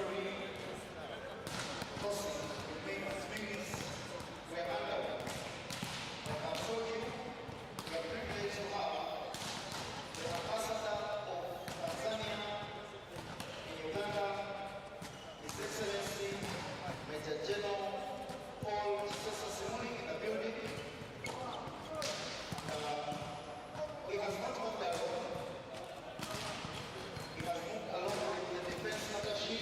referee crossing between communities were underway. Like I told you, we are privileged to have the ambassador of Tanzania in Uganda, His Excellency Major General Paul Simoni in the building. He has not moved alone. He has moved along with the defense attaché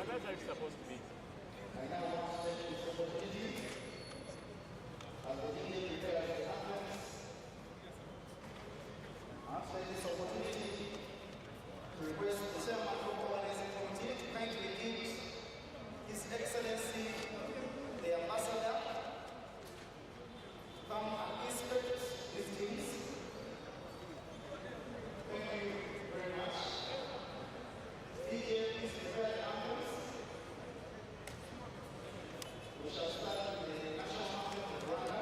But that's how it's supposed to be. I now want to take this opportunity as the DJ prepares the conference. I'll take this opportunity to request the chairman of the organizing committee to kindly give His Excellency the Ambassador to come and inspect these things. Thank you very much. DJ, please prepare the ambulance. We shall start with the national anthem of Rwanda.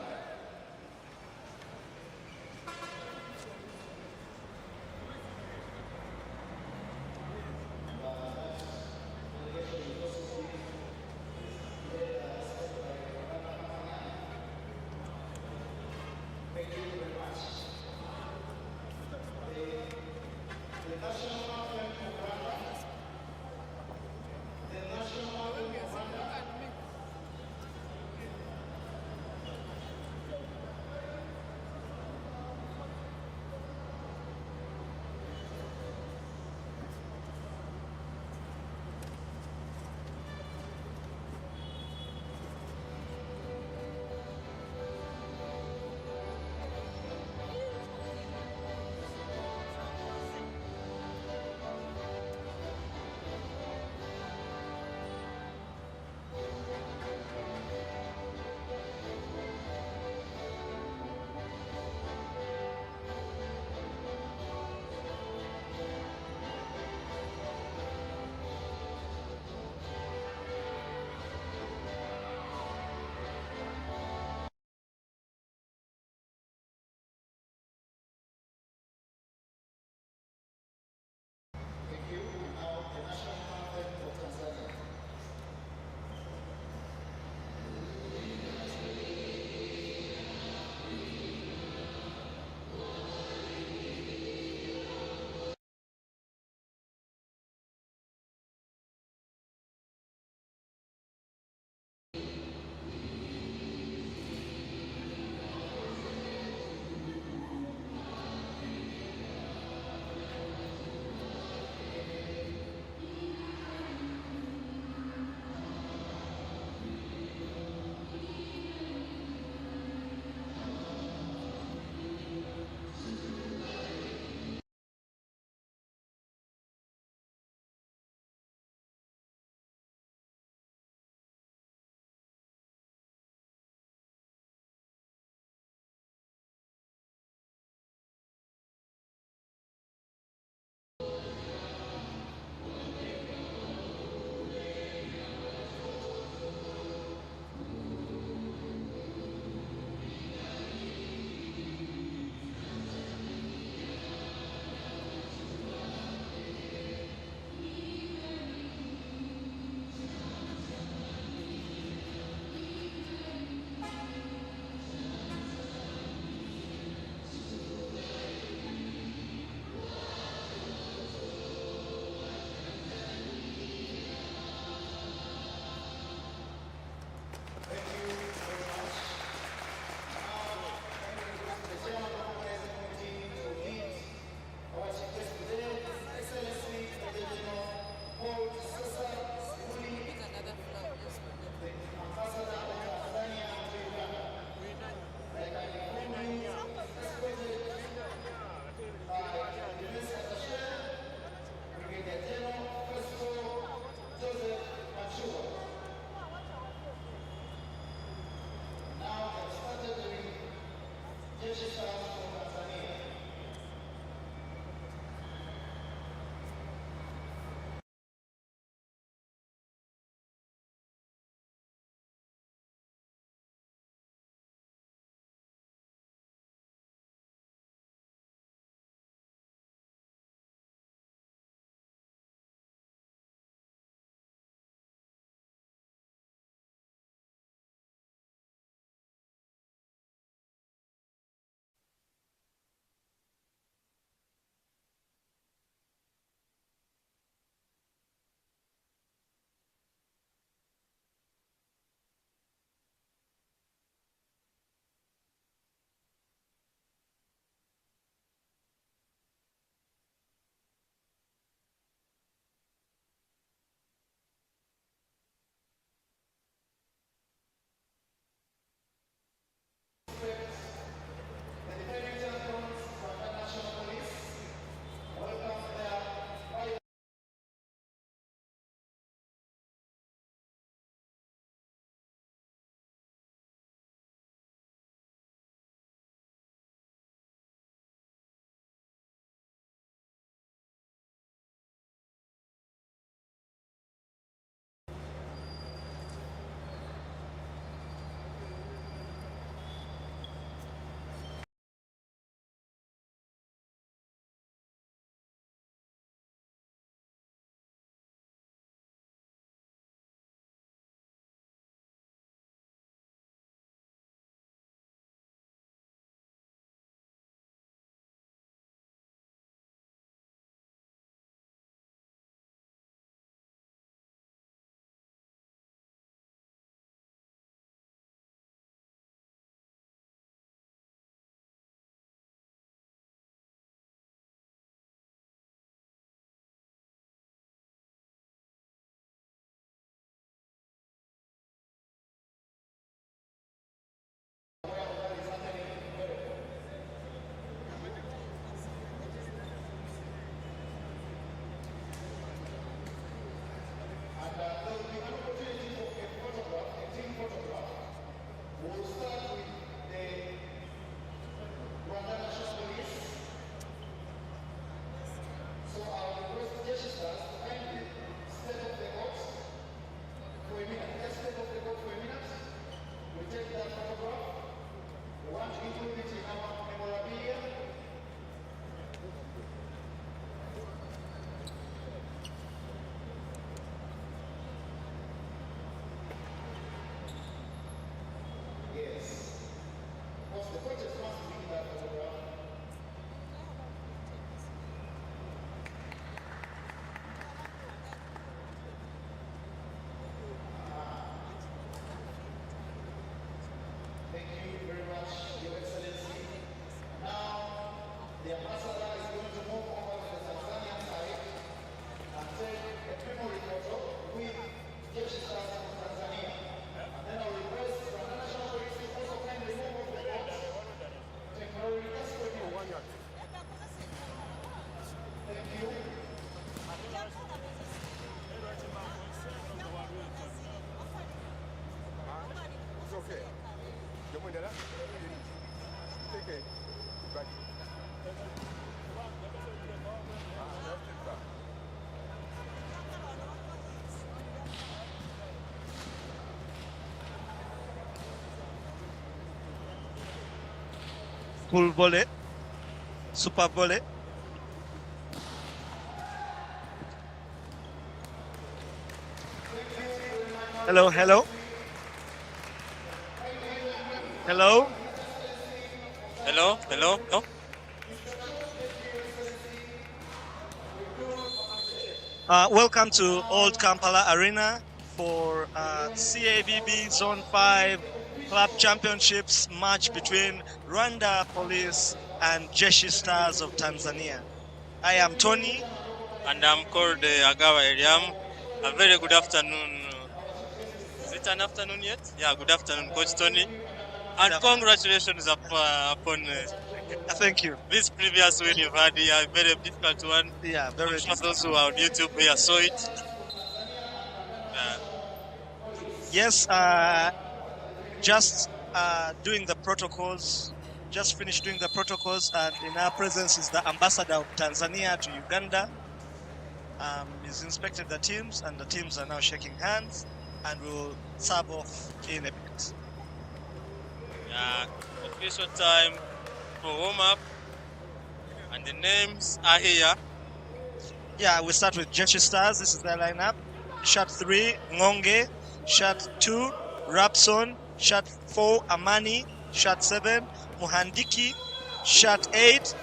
Cool volley. Super volley. Hello, hello. Hello. Hello, hello, hello. Welcome to Old Kampala Arena for CAVB Zone 5 Club Championships match between Rwanda Police and Jeshi Stars of Tanzania. I am Tony. And I'm called Agawa Eliam. A very good afternoon. Is it an afternoon yet? Yeah, good afternoon, Coach Tony. And congratulations upon Thank you. this previous win you've had. A very difficult one. Yeah, very I'm sure difficult. those who are on YouTube here saw it. Yes, just doing the protocols. Just finished doing the protocols, and in our presence is the ambassador of Tanzania to Uganda. He's inspected the teams, and the teams are now shaking hands, and we'll serve off in a bit. Yeah, official time for warm up, and the names are here. Yeah, we start with Jeshi Stars. This is their lineup. Shot 3, Ngonge. Shot 2, Rapson. Shot 4, Amani. Shot 7, Muhandiki. Shot 8,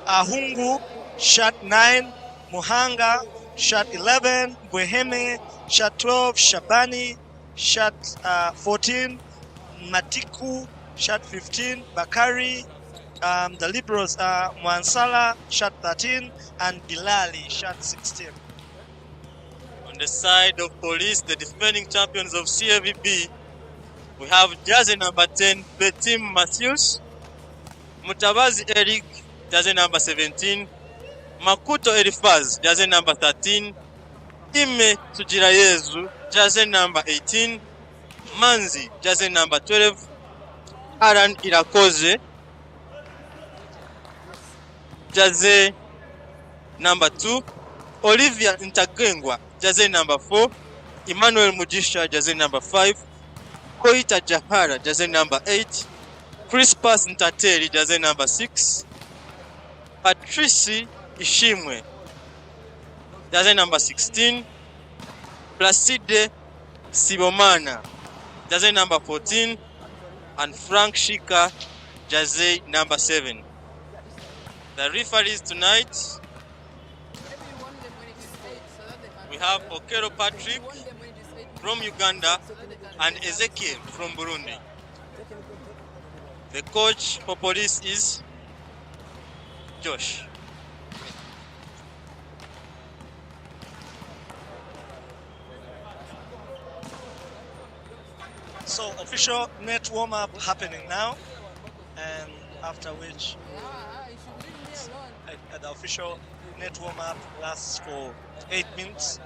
Ahungu. Shot 9, Muhanga. Shot 11, Bweheme. Shot 12, Shabani. Shot 14, Matiku. Shot 15, Bakari. The liberals are Mwansala, shot 13, and Bilali, shot 16. On the side of Police, the defending champions of CAVB, we have jersey number 10, Betim Matthews, Mutabazi Eric, jersey number 17, Makuto Elifaz, jersey number 13, Ime Tujirayezu, jersey number 18, Manzi, jersey number 12, Aran Irakoze, jersey number 2, Olivia Ntagengwa, jersey number 4, Emmanuel Mujisha, jersey number 5, Koita Jahara, jersey number 8, Crispus Ntateri, jersey number 6, Patrici Ishimwe, jersey number 16, Placide Sibomana, jersey number 14, and Frank Shika, jersey number 7. The referees tonight, we have Okero Patrick from Uganda and Ezekiel from Burundi. The coach for Police is Josh. So official net warm-up happening now, and after which the official net warm-up lasts for 8 minutes,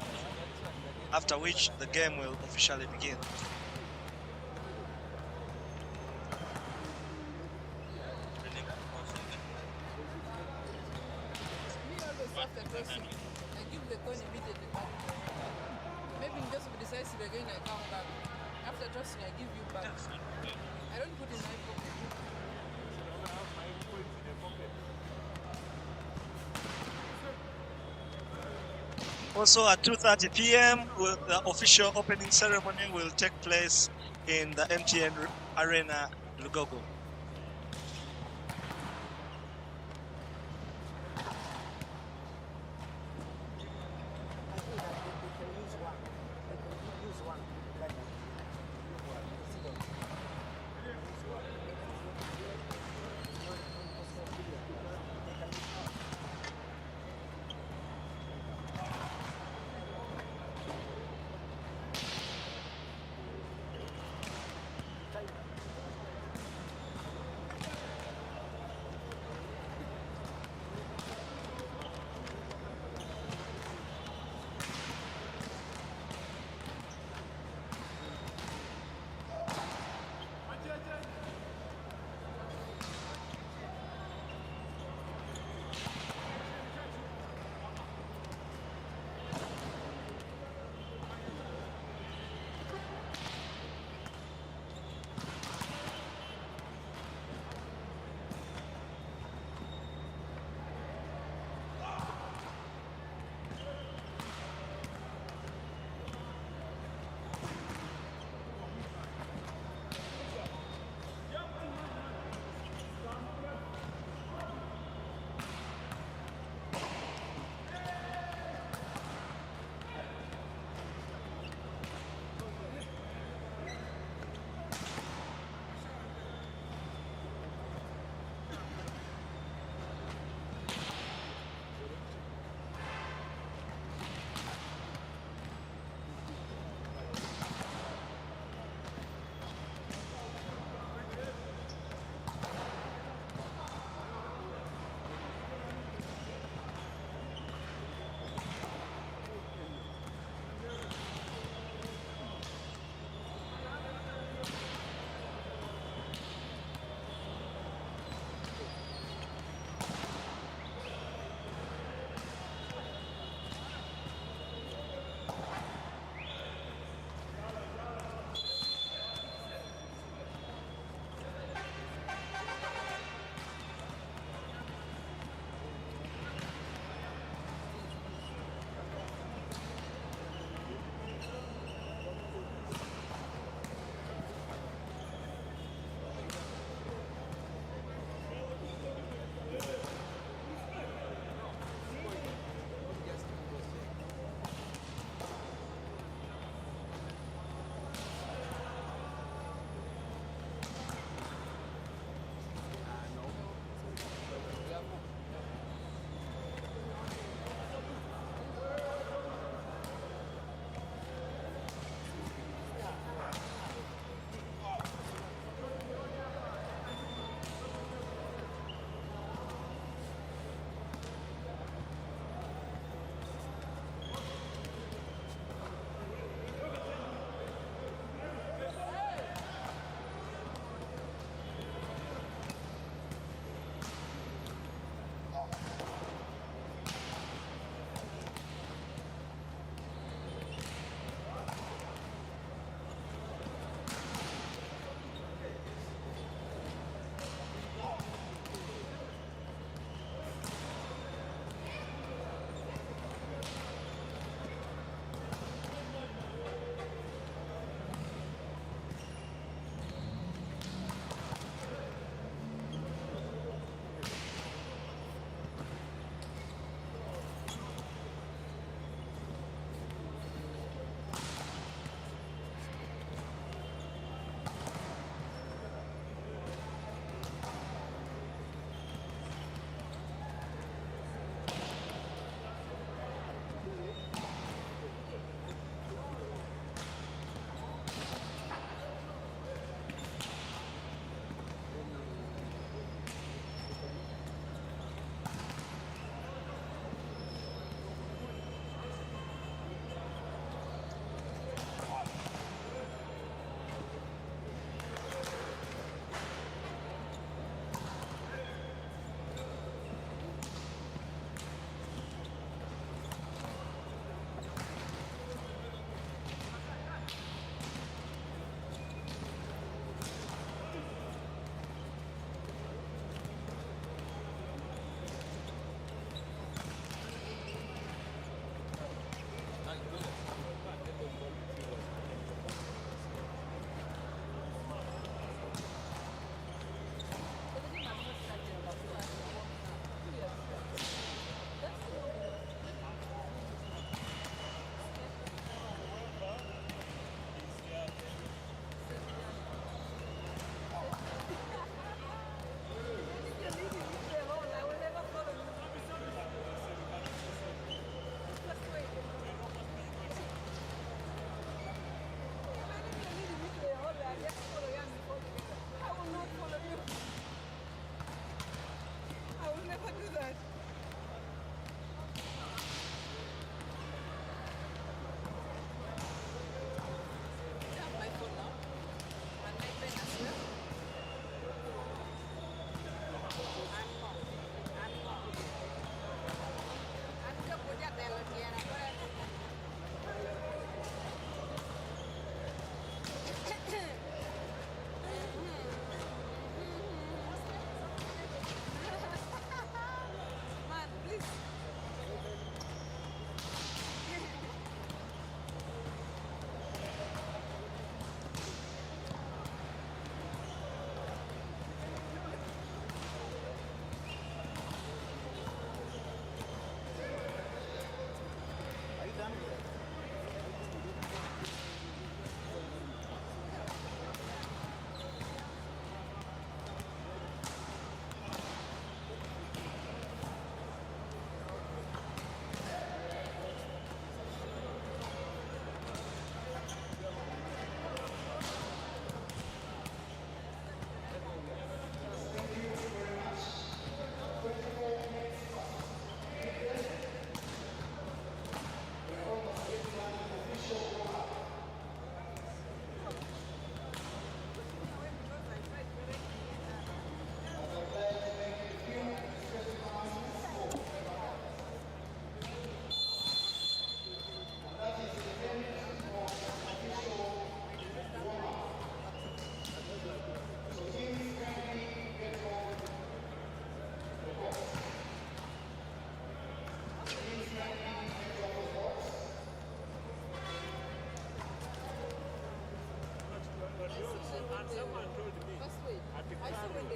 after which the game will officially begin. Maybe just be decisive again, I come back. After trusting, I give you back. I don't put in my pocket. Also at 2:30 p.m., the official opening ceremony will take place in the MTN Arena, Lugogo.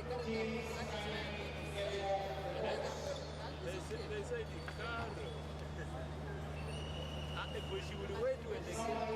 They say the car. But she would wait when they get.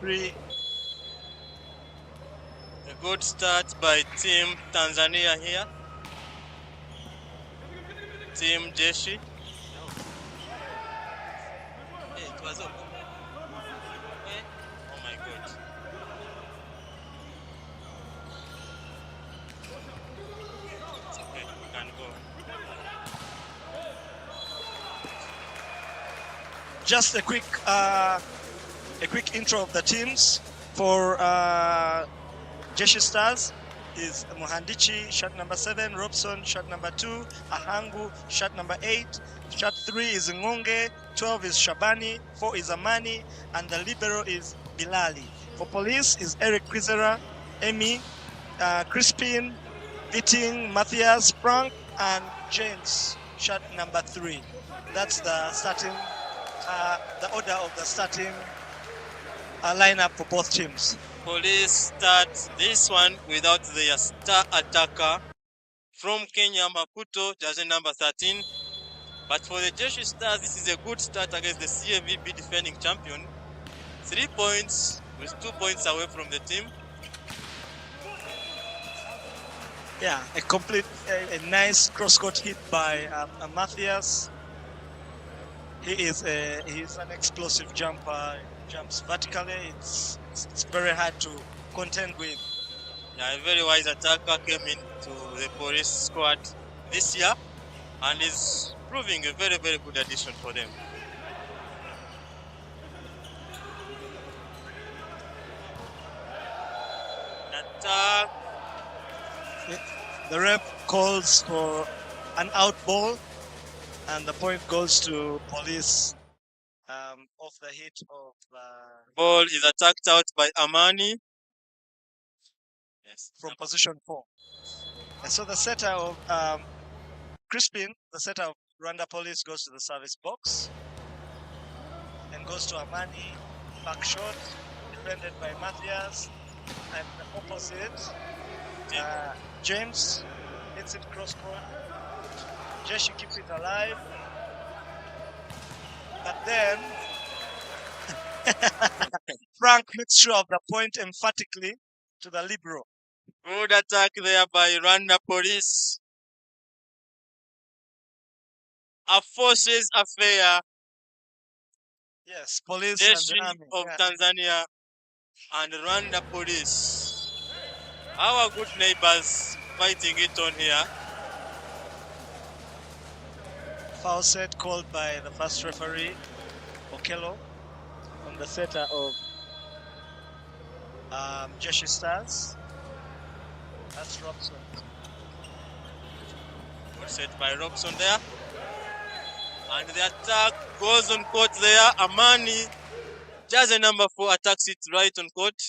Three. A good start by Team Tanzania here. Team Jeshi. Hey, it was open. Oh my God. just a quick intro of the teams for Jeshi Stars. Is Muhandichi, shot number 7, Robson, shot number 2, Ahangu, shot number 8, shot 3 is Ngonge, 12 is Shabani, 4 is Amani, and the libero is Bilali. For police is Eric Quizera, Emi, Crispin, Vitting, Matthias, Frank, and James, shot number 3. That's the starting, the order of the starting lineup for both teams. Police start this one without their star attacker from Kenya, Maputo, jersey number 13. But for the Jeshi Stars, this is a good start against the CAVB defending champion. 3 points with 2 points away from the team. Yeah, a nice cross-court hit by Matthias. He's an explosive jumper. Jumps vertically. It's very hard to contend with. Yeah, a very wise attacker came into the police squad this year and is proving a very, very good addition for them. Attack. The ref calls for an out ball, and the point goes to police off the hit of. Ball is attacked out by Amani. Yes. From position 4. And so the setter of Crispin, the setter of Rwanda Police, goes to the service box and goes to Amani, back shot, defended by Matthias, and the opposite, James hits it cross court. Jeshi keeps it alive, but then Frank makes sure of the point emphatically to the libero. Good attack there by Rwanda Police. A forces affair. Yes, police Jeshi and the army. of Yeah. Tanzania and Rwanda Police. Our good neighbors fighting it on here. Foul set called by the first referee, Okello, on the setter of Jeshi Stars. That's Robson. Good set by Robson there. And the attack goes on court there. Amani, jersey number 4, attacks it right on court.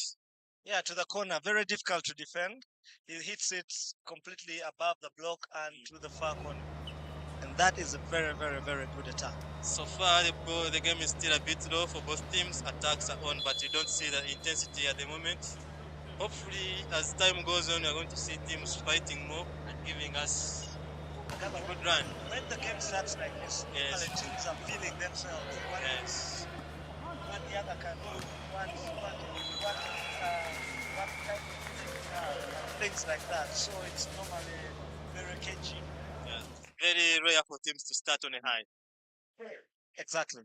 Yeah, to the corner. Very difficult to defend. He hits it completely above the block and to the far corner. And that is a very, very, very good attack. So far, the game is still a bit low for both teams. Attacks are on, but you don't see the intensity at the moment. Hopefully, as time goes on, you're going to see teams fighting more and giving us a good run. When the game starts like this, Yes. the teams are feeling themselves. Yes. What the other can do, what kind of things like that. So it's normally very catchy. Yeah. Very rare for teams to start on a high. Exactly.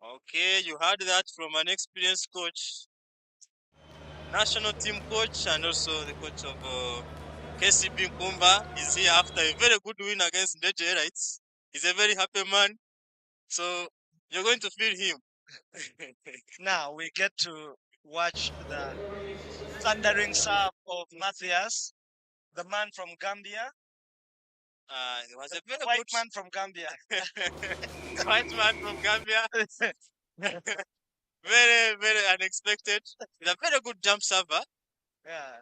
Okay, you heard that from an experienced coach, national team coach, and also the coach of KCB Nkumba is here after a very good win against Ndeje, right? He's a very happy man. So you're going to feel him. Now we get to watch the thundering serve of Matthias, the man from Gambia, It was a very white good man from Gambia. white man from Gambia. Very, very unexpected. He's a very good jump server. Yeah.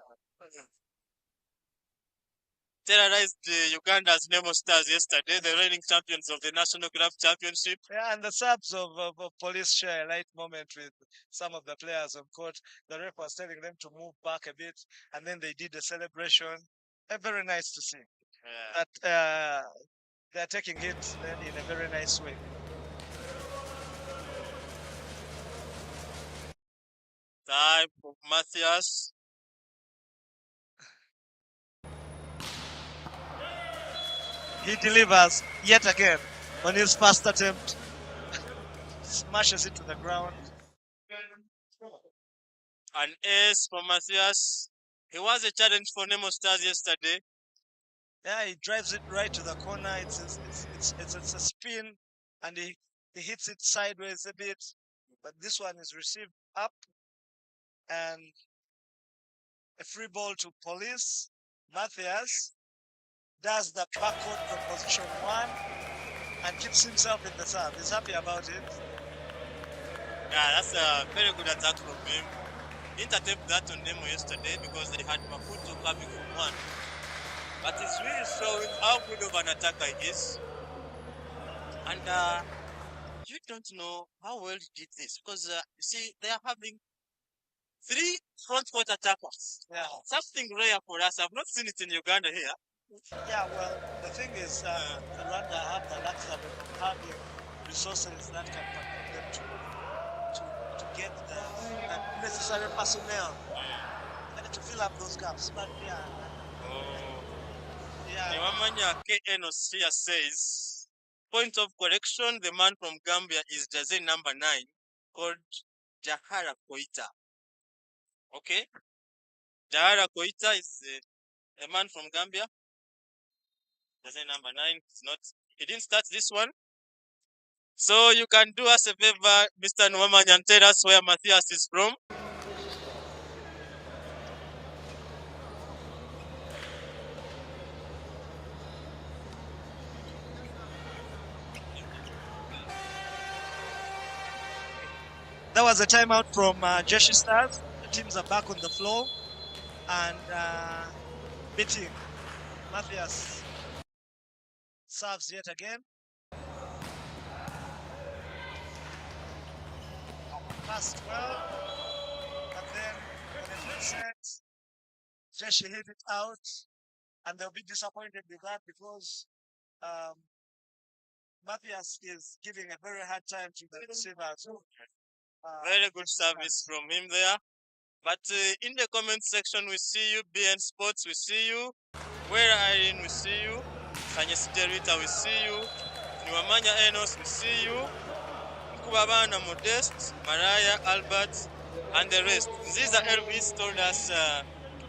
Terrorized Uganda's Nemo Stars yesterday, the reigning champions of the National Club Championship. Yeah, and the subs of police share a light moment with some of the players on court. The ref was telling them to move back a bit, and then they did the celebration. Very nice to see Yeah. that they're taking it in a very nice way. Time of Matthias. He delivers yet again on his first attempt. Smashes it to the ground. An ace for Matthias. He was a challenge for Nemo Stars yesterday. Yeah, he drives it right to the corner. It's a spin, and he He hits it sideways a bit, but this one is received up, and a free ball to Police. Matthias does the backward from position 1 and keeps himself in the serve. He's happy about it. Yeah, that's a very good attack from him. Didn't attempt that on Nemo yesterday because they had Maputo coming from 1. But it's really showing how good of an attacker he is. And you don't know how well he did this because you see, they are having 3 front court attackers. Yeah. Something rare for us. I've not seen it in Uganda here. Yeah, well, the thing is, Rwanda have the luxury of having resources that can permit them to get the necessary personnel to fill up those gaps. But yeah, yeah. Niwamanya KNOS here says, point of correction, the man from Gambia is jersey number 9 called Jahara Koita. Okay? Jahara Koita is a man from Gambia. Jersey number 9. It's not. He didn't start this one. So you can do us a favor, Mr. Nwamanya, and tell us where Matthias is from. That was a timeout from Jeshi Stars. The teams are back on the floor and beating. Matthias serves yet again. Passed well, and then when it reset, Jeshi hit it out, and they'll be disappointed with that because Matthias is giving a very hard time to the receivers. Very good service from him there. But in the comment section, we see you. BN Sports, we see you. Where Irene, we see you. Kanyesi Derita, we see you. Niwamanya Enos, we see you. Nkubabana Modest, Mariah, Albert, and the rest. These are Elvis told us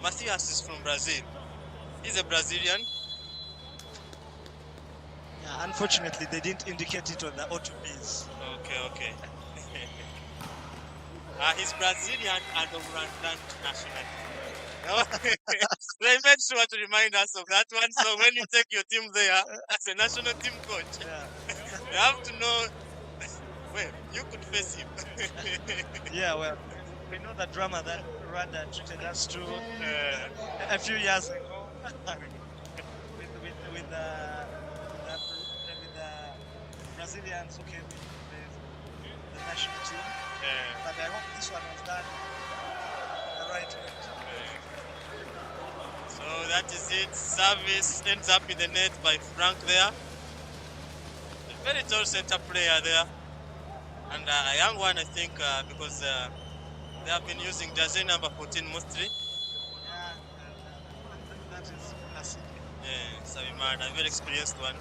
Matthias is from Brazil. He's a Brazilian. Yeah, unfortunately, they didn't indicate it on the O2Bs. Okay. He's Brazilian and of Rwandan nationality. They made sure to remind us of that one. So when you take your team there as a national team coach, you have to know. Well, you could face him. Yeah, well, we know the drama that Rwanda treated us to a few years ago with the Brazilians who came with the national team. But I hope this one was done the right way. So that is it. Service ends up in the net by Frank there. A very tall center player there. And a young one, I think, because they have been using jersey number 14 mostly. Yeah, that is classic. Yeah, Savimana, a very experienced one.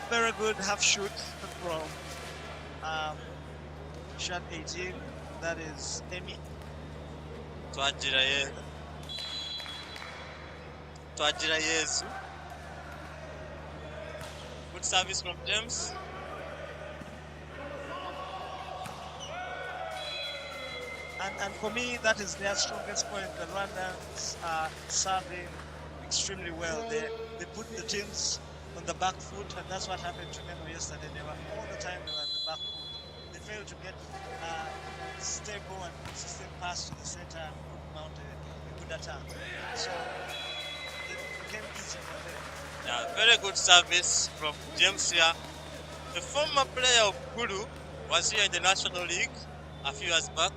Very good half shoot from shot 18. That is Emi. Twajira Yesu. Good service from James. And for me, that is their strongest point. The Rwandans are serving extremely well. They put the teams on the back foot, and that's what happened to Nemo yesterday. They were all the time they were on the back foot. They failed to get stable and consistent pass to the center and mount a good attack. So it became easy for them. Yeah, very good service from James here. The former player of Guru was here in the National League a few years back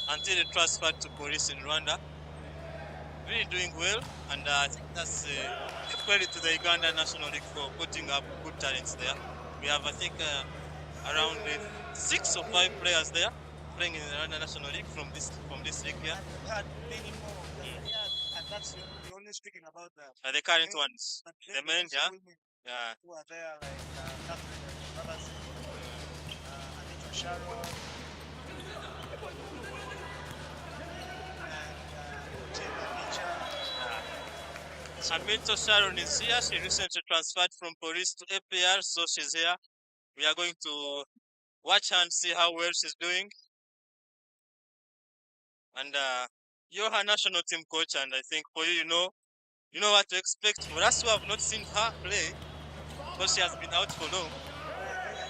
until he transferred to Police in Rwanda. Really doing well, and I think that's credit to the Uganda National League for putting up good talents there. We have, I think, around 6 or 5 players there playing in the Rwanda National League from this league here. And we've had many more. Yeah, and that's you're only speaking about The current ones, the men, yeah. Yeah. Who are there, like Catherine and others, Anita Sharon. And Milton Sharon is here. She recently transferred from police to APR, so she's here. We are going to watch her and see how well she's doing. And you're her national team coach, and I think for you, you know what to expect. For us who have not seen her play, because she has been out for long,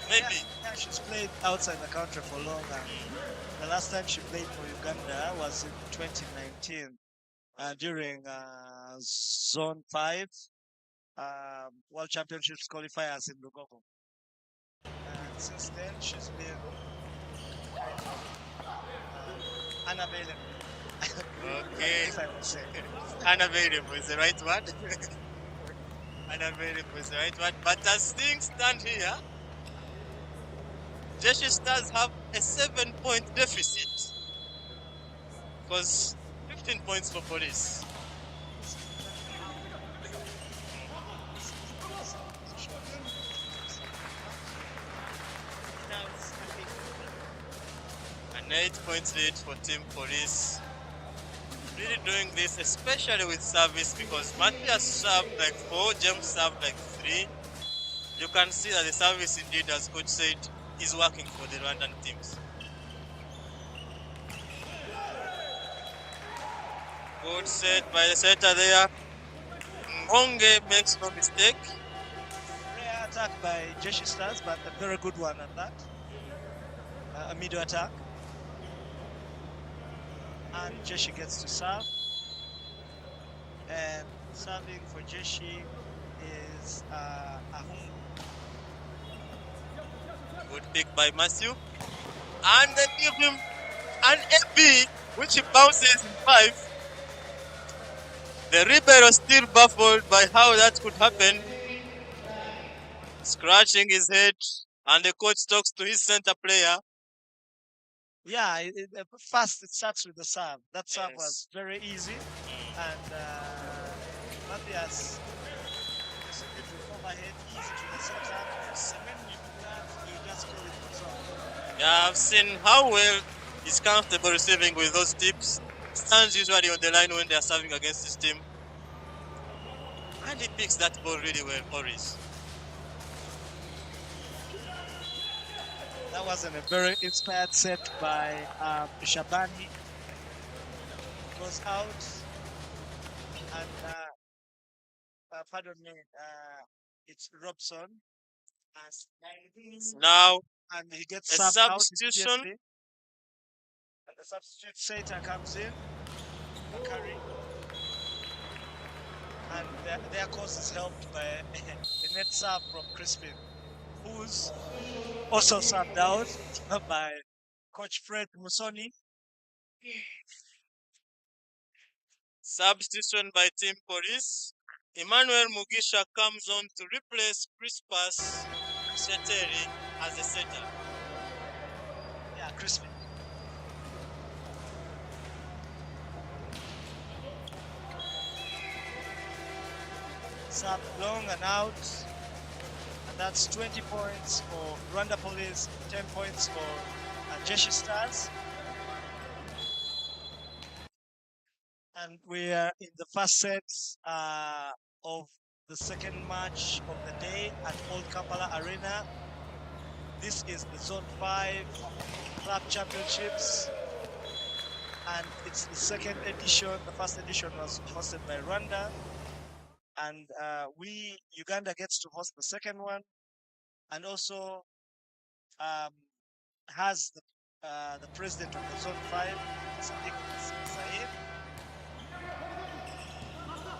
maybe. Yeah, she's played outside the country for long. And the last time she played for Uganda was in 2019 during Zone 5 World Championships qualifiers in Lugogo. And since then, she's been unavailable. Okay. If I would say. Unavailable is the right word. Unavailable is the right word. But as things stand here, Jeshi Stars have a 7-point deficit. Because 15 points for police. An 8 points lead for Team Police. Really doing this, especially with service, because Matthias served like 4, James served like 3. You can see that the service indeed, as coach said, is working for the Rwandan teams. Good set by the setter there. Ngonge makes no mistake. Rare attack by Jeshi Stars, but a very good one at that. A middle attack. And Jeshi gets to serve. And serving for Jeshi is Ahung. Good pick by Matthew. And they give him an AB, which he bounces in 5. The Ribeiro still baffled by how that could happen. Scratching his head, and the coach talks to his center player. Yeah, first it starts with the serve. That serve Yes. was very easy. And Matthias just a little overhead, easy to the center. So when you do that, you just go with control. Yeah, I've seen how well he's comfortable receiving with those tips. Stands usually on the line when they are serving against his team. And he picks that ball really well, Boris. That wasn't a very inspired set by Shabani. Goes out. And, pardon me, it's Robson. Now, And he gets a subbed out substitution. immediately. And the substitute Saita comes in. Bakari. And their course is helped by a net serve from Crispin, who's also served out by Coach Fred Musoni. Substitution by Team Police. Emmanuel Mugisha comes on to replace Crispus Sheteri as a setter. Yeah, Crispin. Serve long and out. And that's 20 points for Rwanda Police, 10 points for Jeshi Stars. And we are in the first set of the second match of the day at Old Kampala Arena. This is the Zone 5 Club Championships. And it's the second edition. The first edition was hosted by Rwanda. And Uganda gets to host the second one. And also has the president of the Zone 5, Sadiq Said.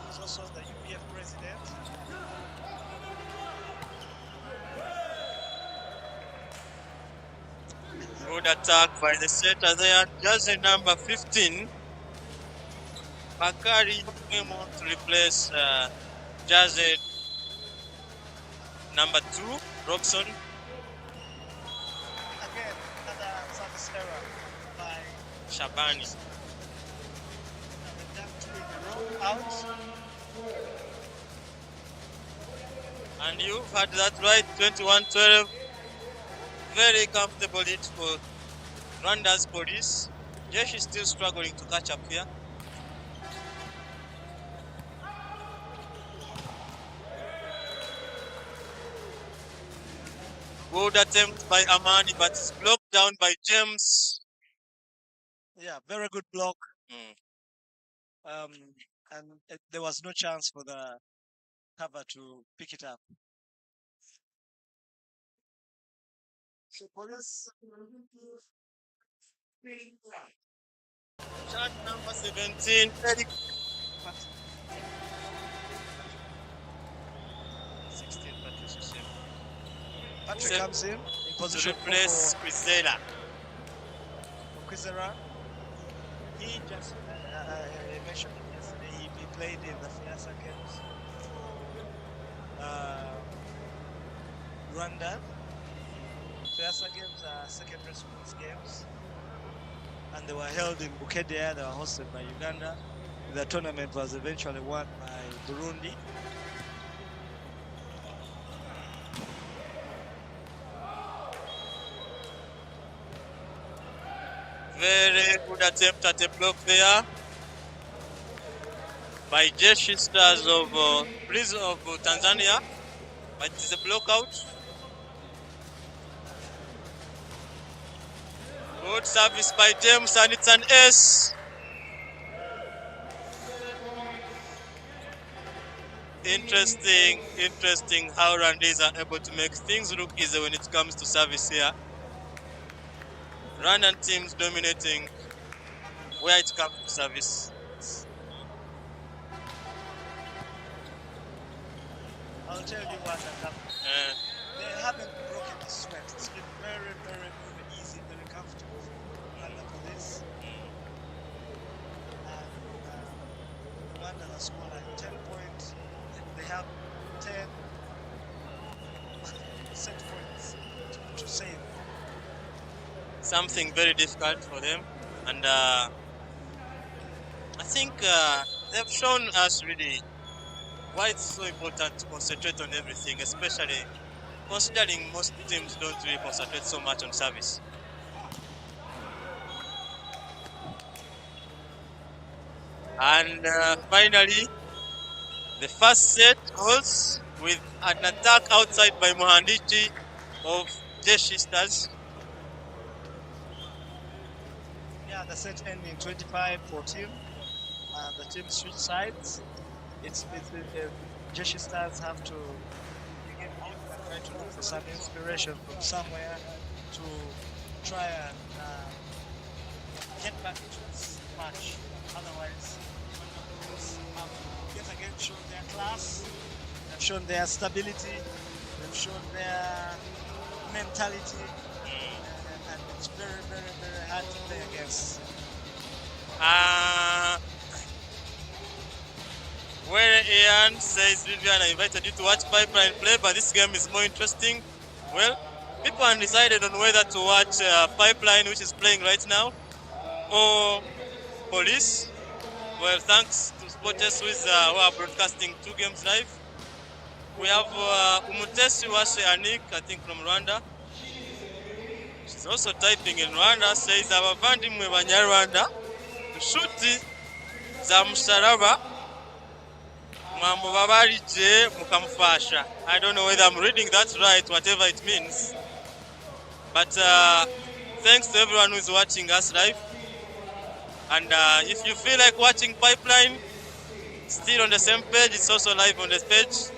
He's also the UPF president. Good attack by the setter there. Jersey number 15. Bakari came on to replace jersey number 2, Robson. Again, another service error by Shabani. they've done 2 in a row out. And you've had that right, 21-12. Very comfortable lead for Rwanda's Police. Jeshi is still struggling to catch up here. Good attempt by Amani, but it's blocked down by James. Yeah, very good block. Mm. And there was no chance for the cover to pick it up. So police. Shot number 17, Eric. 16, Patricia Shim. Patrick Set comes in To position replace Quizela. for Kwizera. He just I mentioned it yesterday. He played in the Fiasa games for Rwanda. Fiasa games are secondary schools games, and they were held in Bukedea. They were hosted by Uganda. The tournament was eventually won by Burundi. Very good attempt at a block there by Jeshi Stars of Tanzania, but it's a block out. Good service by James, and it's an ace. Interesting how Rwandese are able to make things look easy when it comes to service here. Rwandan teams dominating where it comes to service. I'll tell you what has happened. They haven't broken the sweat. It's been very, very, very easy, very comfortable for Rwanda Police. And Rwanda has scored like 10 points. They have 10 set points to save. Something very difficult for them, and I think they've shown us really why it's so important to concentrate on everything, especially considering most teams don't really concentrate so much on service. And finally, the first set goes with an attack outside by Mohandichi of Jeshi Stars. Yeah, the set ending 25-14. The team switch sides. Jeshi Stars have to begin deep and try to look for some inspiration from somewhere to try and get back into this match. Otherwise, have yet again shown their class, they've shown their stability, they've shown their mentality, and it's very, very, very hard to play against. Where Ian says, Vivian, I invited you to watch Pipeline play, but this game is more interesting. Well, people have decided on whether to watch Pipeline, which is playing right now, or Police. Well, thanks to Sporters who are broadcasting 2 games live. We have Umutesi Wase Anik, I think from Rwanda. She's also typing in Rwanda, says, abavandimwe banyarwanda nshuti za musaraba mwamubabarije mukamufasha. I don't know whether I'm reading that right, whatever it means. But thanks to everyone who's watching us live. And if you feel like watching Pipeline, still on the same page, it's also live on this page.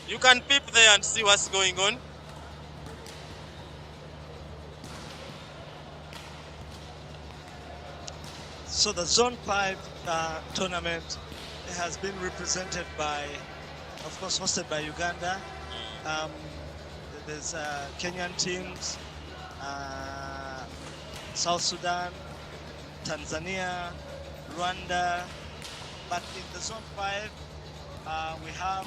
You can peep there and see what's going on. So the Zone 5 tournament has been represented by, of course, hosted by Uganda. There's Kenyan teams, South Sudan, Tanzania, Rwanda. But in the Zone 5, we have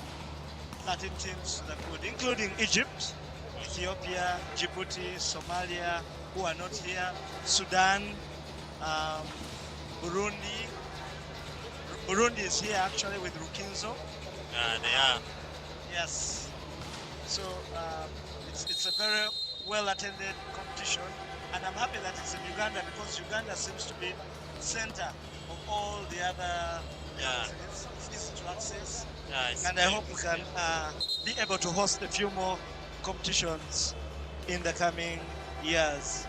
13 teams to the good, including Egypt, Ethiopia, Djibouti, Somalia, who are not here, Sudan, Burundi. Burundi is here actually with Rukinzo. They are. Yes. So it's a very well-attended competition, and I'm happy that it's in Uganda because Uganda seems to be the center of all the other. It's easy to access. Yeah, And I hope we can be able to host a few more competitions in the coming years.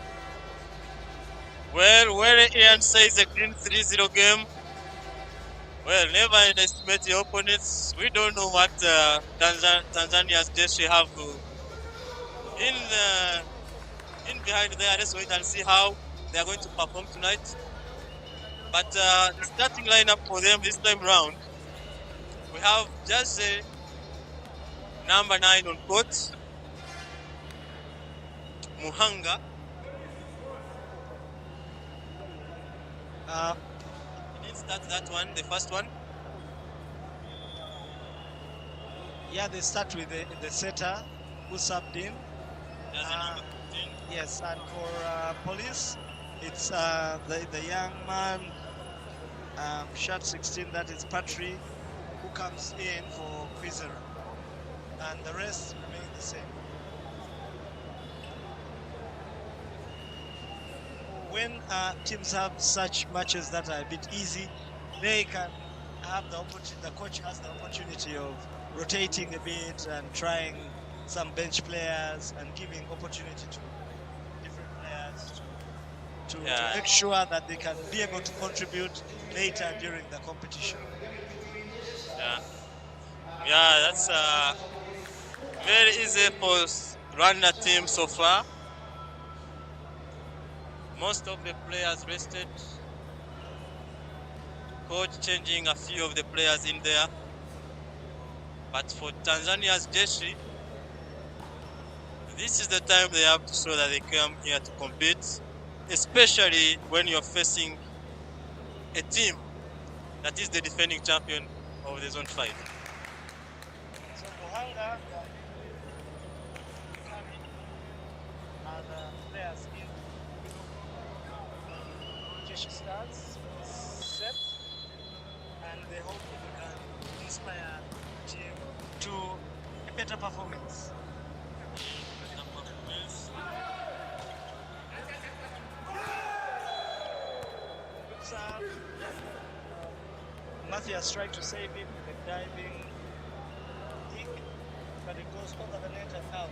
Well, where Ian says a clean 3-0 game. Well, never underestimate your opponents. We don't know what Tanzania's Jeshi have in behind there. Let's wait and see how they are going to perform tonight. But the starting lineup for them this time round, we have Jeshi, number 9 on court, Muhanga. He didn't start that one, the first one. Yeah, they start with the setter who subbed in. Jersey number 15. Yes, and for police, it's the young man, shirt 16, that is Patry, who comes in for Quizera. And the rest remain the same. When teams have such matches that are a bit easy, they can have the opportunity, the coach has the opportunity of rotating a bit and trying some bench players and giving opportunity to different players to make sure that they can be able to contribute later during the competition. Yeah, that's very easy for Rwanda team so far. Most of the players rested. Coach changing a few of the players in there. But for Tanzania's Jeshi, this is the time they have to show that they come here to compete, especially when you're facing a team that is the defending champion of the Zone 5. So Muhanga are the players in. Jeshi starts, set, and they hope they can inspire the team to a better performance. Good serve. Matthias tried to save it with a diving kick, but it goes over the net and out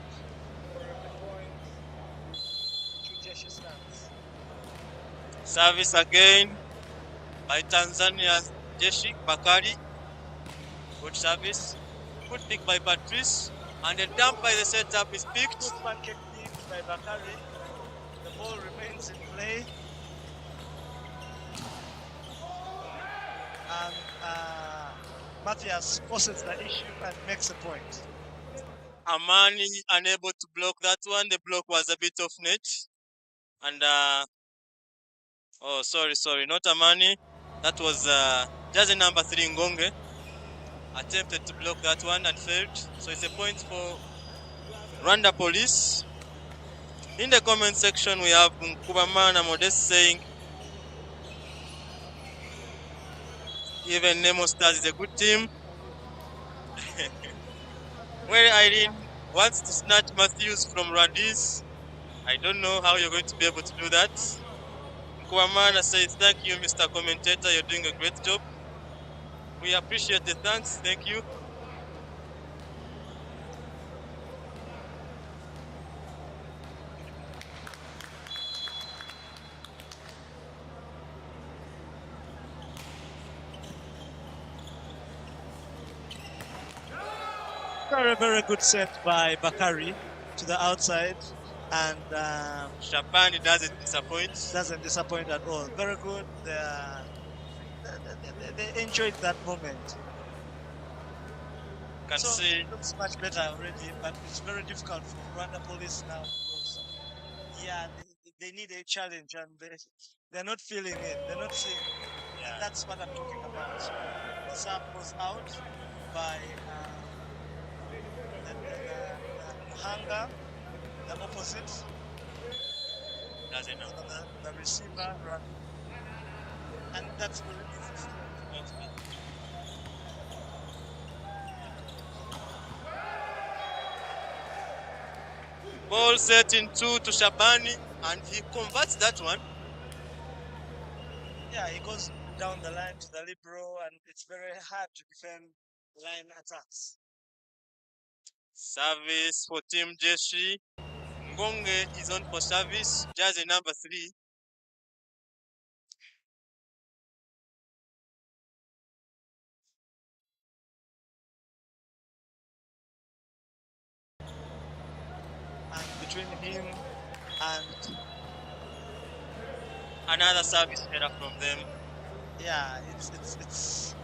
for a point to Jeshi stands. Service again by Tanzania's Jeshi, Bakari. Good service. Good pick by Patrice. And the dump by the setup is picked. Good pancake kick by Bakari. The ball remains in play. And Matthias forces the issue and makes a point. Amani unable to block that one. The block was a bit off net. And oh, sorry, not Amani. That was jersey number 3 Ngonge. Attempted to block that one and failed. So it's a point for Rwanda Police. In the comment section, we have Nkubamana Modest saying even Nemo Stars is a good team. Where Irene wants to snatch Matthews from Rwandese. I don't know how you're going to be able to do that. Nkubamana says, thank you, Mr. Commentator. You're doing a great job. We appreciate the thanks. Thank you. Very, very good set by Bakari to the outside, and Shabani doesn't disappoint at all. Very good. They enjoyed that moment. Can so see it looks much better already, but it's very difficult for Rwanda Police now because they need a challenge, and they're not feeling it. They're not seeing it. And that's what I'm talking about. The serve goes out by the Muhanga, the opposite. The receiver run. And that's very easy. ball set in 2 to Shabani, and he converts that one. Yeah, he goes down the line to the libero, and it's very hard to defend line attacks. Service for Team Jeshi. Ngonge is on for service. Jersey number 3. And between him and Another service error from them. yeah, it's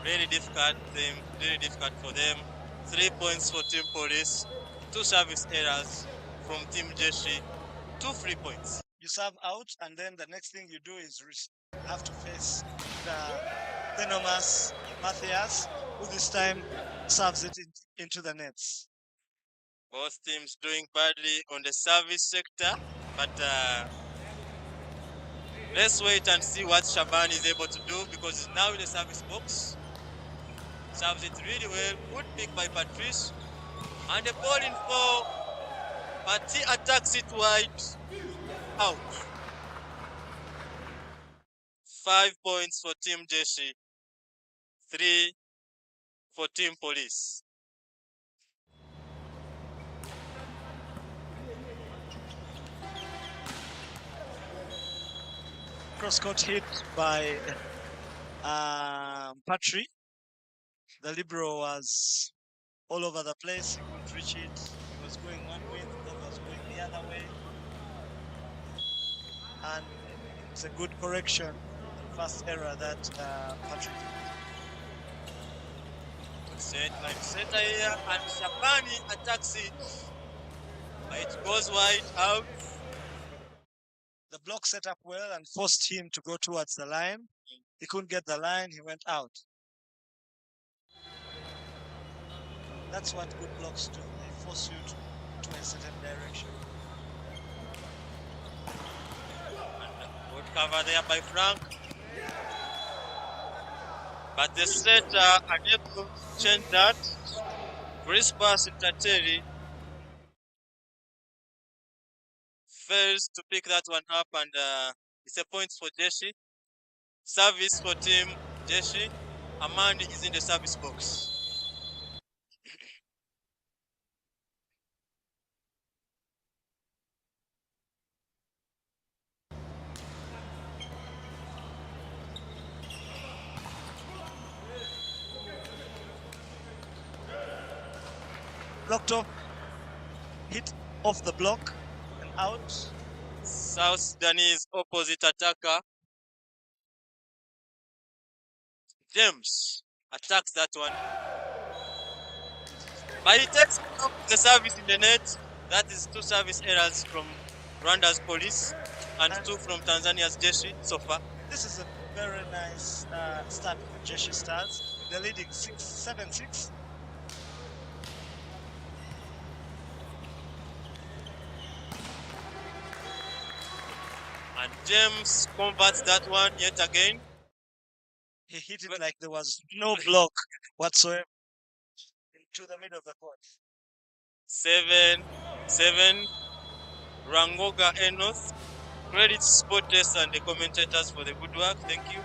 Really difficult for them. 3 points for Team Police, 2 service errors from Team Jeshi, 2 free points. you serve out, and then the next thing you do is have to face the venomous Matthias, who this time serves it into the nets. Both teams doing badly on the service sector, but let's wait and see what Shaban is able to do, because he's now in the service box. Serves it really well. Good pick by Patrice. And the ball in for, but he attacks it wide. Out. 5 points for Team Jeshi. 3 for Team Police. Cross-court hit by Patry. The libero was all over the place. He couldn't reach it. He was going one way, then was going the other way. And it's a good correction. The first error that Patry did. Set line center here, and Shabani attacks it. But it goes wide out. The block set up well and forced him to go towards the line. He couldn't get the line. He went out. That's what good blocks do. They force you to a certain direction. And good cover there by Frank. But the setter unable to change that. Chris pass Tateri fails to pick that one up, and it's a point for Jeshi. Service for Team Jeshi. Amandi is in the service box. Blocked off, hit off the block and out. South Sudanese opposite attacker James attacks that one. But he takes up the service in the net. That is 2 service errors from Rwanda's Police and 2 from Tanzania's Jeshi so far. This is a very nice start for Jeshi Stars. They're leading 7-6. And James converts that one yet again. He hit it like there was no block whatsoever into the middle of the court. 7-7. Rangoga Enoth. Credit Sport Test and the commentators for the good work. Thank you.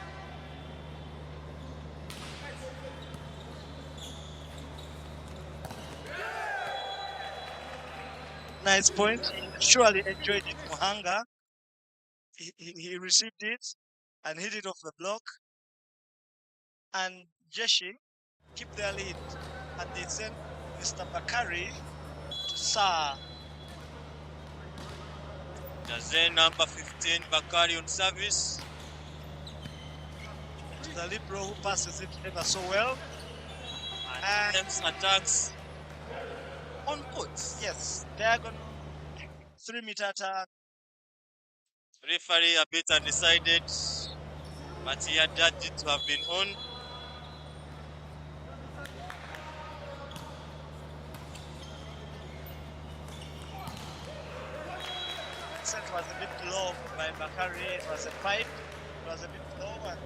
Nice point. He surely enjoyed it. Muhanga. He received it and hit it off the block. And Jeshi keep their lead. And they sent Mr. Bakari to serve. Jazen number 15, Bakari on service. To the libero who passes it ever so well. And James attacks on court. Yes, diagonal 3-meter attack. Referee a bit undecided, but he had judged it to have been on. Set was a bit low by Bakari. It was a pipe. It was a bit low, and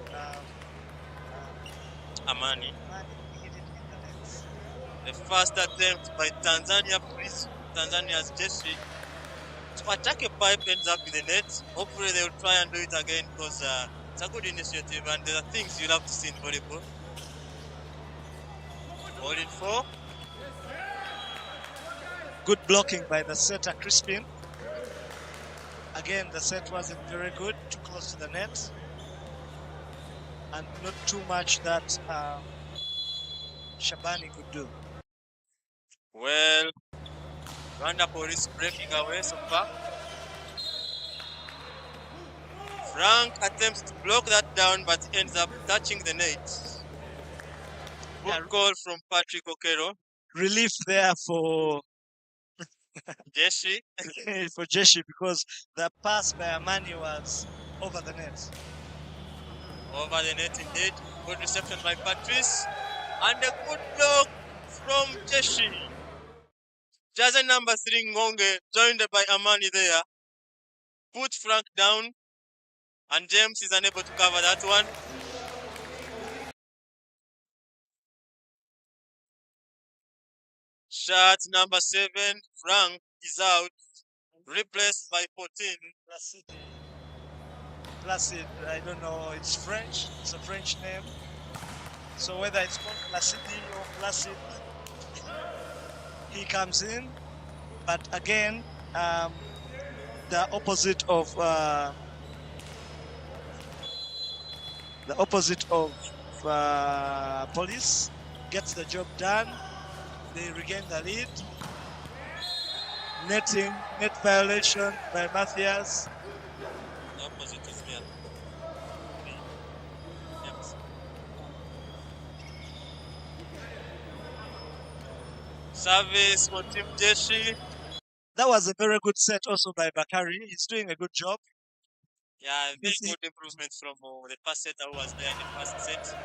Amani. hit it in the nets. The first attempt by Tanzania's Jeshi to attack a pipe ends up in the net. Hopefully they will try and do it again, because it's a good initiative and there are things you'll have to see in volleyball. Ball in 4. Good blocking by the setter Crispin. Again, the set wasn't very good, too close to the net, and not too much that Shabani could do. Well, Rwanda Police breaking away so far. Frank attempts to block that down, but ends up touching the net. Yeah. Good goal from Patrick Okero. Relief there for Jeshi. for Jeshi, because the pass by Amani was over the net. Over the net indeed. Good reception by Patrice. And a good block from Jeshi. Jersey number 3 Ngonge, joined by Amani there. Put Frank down. And James is unable to cover that one. Shot number 7. Frank is out. Replaced by 14. Placid, I don't know, it's French, it's a French name. So whether it's called Placidi or Placid, he comes in. But again, the opposite of Police gets the job done. They regain the lead. Net violation by Matthias. The opposite is there. Yes. Service for Team Jeshi. That was a very good set also by Bakari. He's doing a good job. Yeah, very Jeshi. good improvement from the first setter who was there in the first set.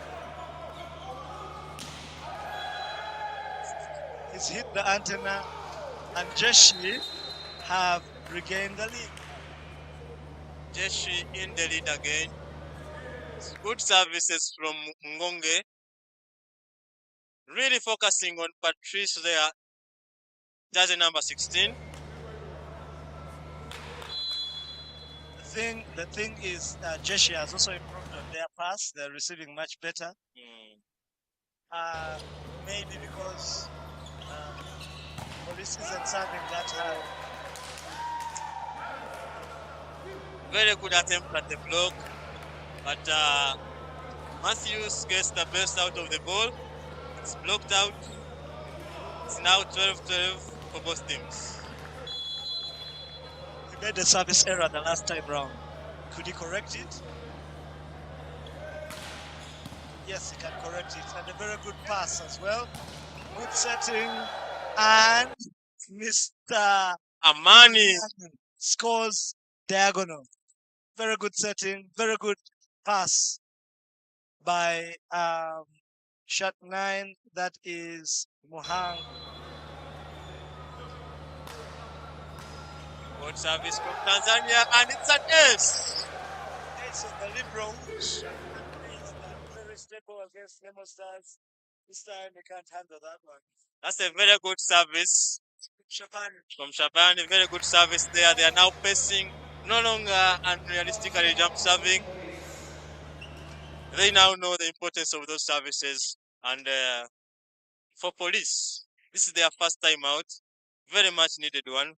He's hit the antenna, and Jeshi have regained the lead. Jeshi in the lead again. Good services from Ngonge. Really focusing on Patrice there. Jersey number 16. The thing is, Jeshi has also improved on their pass. They're receiving much better. Maybe because Police isn't serving that high. Very good attempt at the block. But Matthews gets the best out of the ball. It's blocked out. It's now 12-12 for both teams. He made a service error the last time round. Could he correct it? Yes, he can correct it. And a very good pass as well. Good setting. And Mr. Amani scores diagonal. Very good setting. Very good pass by shot 9. That is Mohang. Good service from Tanzania, and it's an ace. It's the Liberal, which is very stable against Nemo Stars. This time they can't handle that one. That's a very good service Japan. from Japan. A very good service there. They are now pacing, no longer unrealistically jump serving. They now know the importance of those services. And for Police, this is their first time out. Very much needed one.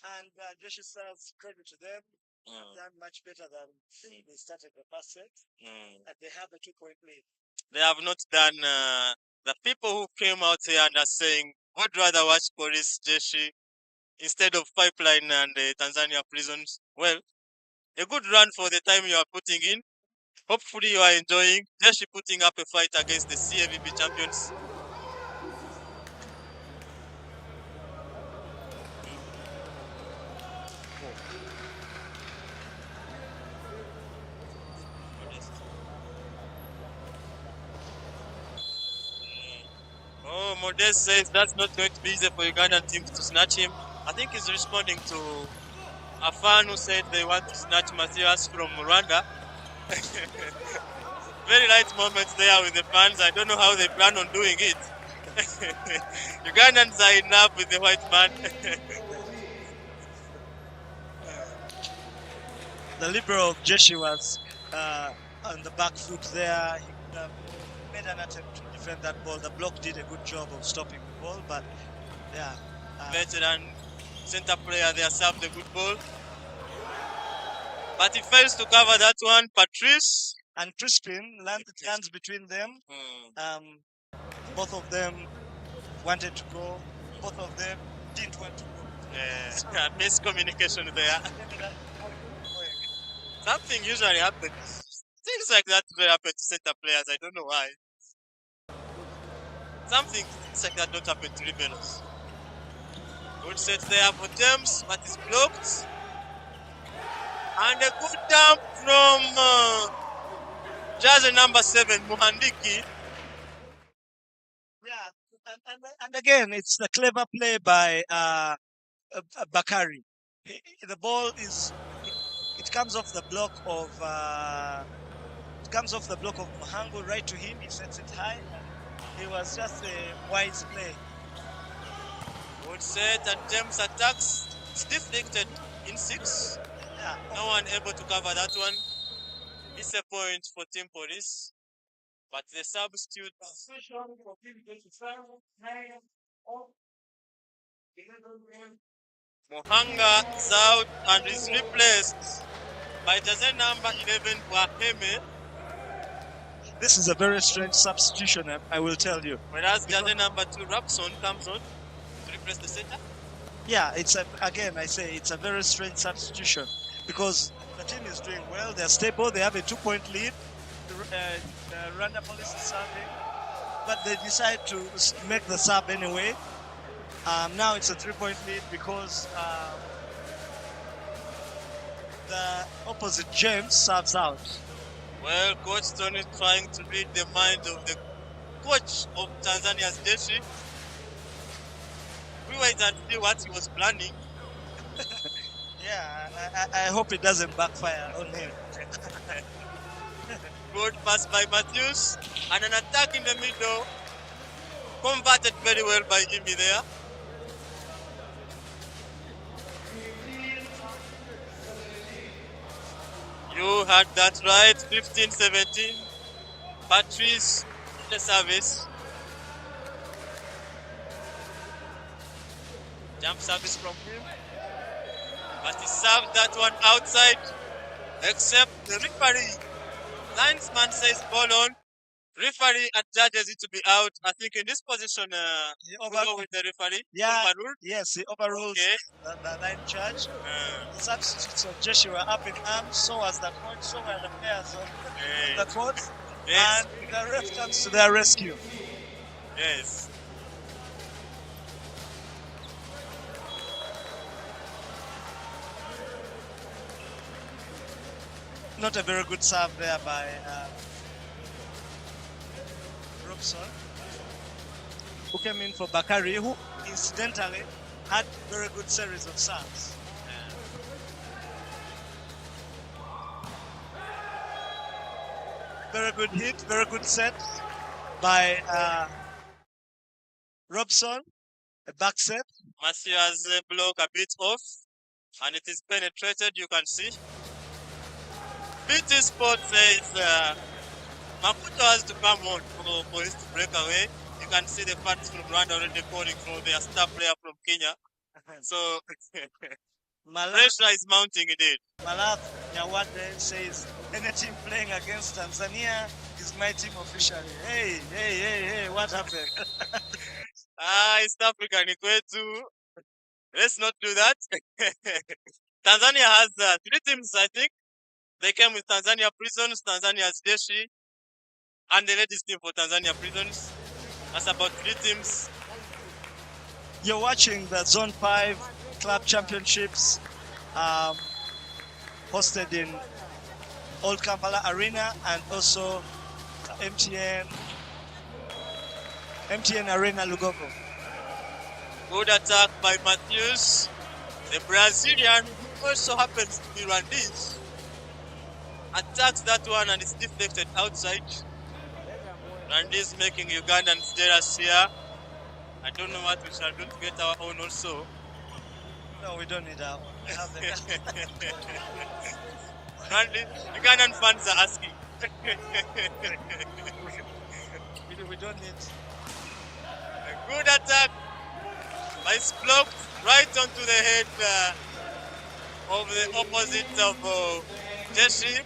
And Jeshi Stars, credit to them, done much better than they started the first set. And they have a 2-point lead. They have not done the people who came out here and are saying, would rather watch Police Jeshi instead of Pipeline and Tanzania Prisons. Well, a good run for the time you are putting in. Hopefully you are enjoying. Jeshi putting up a fight against the CAVB champions. Oh, Modest says that's not going to be easy for Ugandan teams to snatch him. I think he's responding to a fan who said they want to snatch Matthias from Rwanda. Very light moments there with the fans. I don't know how they plan on doing it. Ugandans are in love with the white man. The Liberal of Jeshi was on the back foot there. He could have made an attempt to defend that ball. The block did a good job of stopping the ball, but yeah, Veteran center player there served the good ball. But he fails to cover that one. Patrice. And Crispin lands between them. Both of them wanted to go. Both of them didn't want to go. Miscommunication there. Something usually happens. Things like that usually happen to center players. I don't know why. Things like that don't happen to liberals. Good set there for James, but it's blocked. And a good dump from jersey number 7, Muhandiki. Yeah, and again, it's the clever play by Bakari. The ball it comes off the block of Muhangu right to him. He sets it high. It was just a wise play. Good set, and James attacks. It's deflected in 6. Yeah. No one able to cover that one. It's a point for Team Police. But the substitute. Mohanga is out and is replaced by jersey number 11, Waheme. This is a very strange substitution, I will tell you. Whereas jersey number 2, Rapson, comes on to replace the center. Yeah, it's a very strange substitution because the team is doing well. They're stable. They have a 2-point lead. The Rwanda Police is serving, but they decide to make the sub anyway. Now it's a 3-point lead because the opposite James serves out. Well, Coach Tony is trying to read the mind of the coach of Tanzania's Jeshi. We wait and see what he was planning. Yeah, I hope it doesn't backfire on him. Good pass by Matthews, and an attack in the middle. Converted very well by Imi there. You had that right, 15-17. Patrice, the service. Jump service from him. But he served that one outside, except the referee. Linesman says ball on. Referee adjudges it to be out. I think in this position, we'll go with the referee. Yeah, Overruled. yes, he overruled the line charge. The substitutes of Jeshi were up in arms, so was the coach, so were the players of the court. Yes. And the ref comes to their rescue. Yes. Not a very good serve there by Robson, who came in for Bakari, who incidentally had very good series of serves. Very good hit, very good set by Robson, a back set. Matthew has blocked a bit off, and it is penetrated, you can see. BT Sport says Maputo has to come on for police to break away. You can see the fans from Rwanda already calling for their star player from Kenya. So pressure is mounting indeed. Malath Nyawade says any team playing against Tanzania is my team officially. Hey, what happened? East Africa ni kwetu. Let's not do that. Tanzania has 3 teams, I think. They came with Tanzania Prisons, Tanzania's Jeshi, and the ladies team for Tanzania Prisons. That's about 3 teams. You're watching the Zone 5 Club Championships hosted in Old Kampala Arena and also MTN Arena Lugogo. Good attack by Matthews. The Brazilian, who also happens to be Rwandese, attacks that one and it's deflected outside. Rwandese making Ugandans jealous here. I don't know what we shall do to get our own also. No, we don't need our own. We have the Ugandan fans are asking. we don't need. A good attack by Nice block right onto the head of the opposite of Jeshi.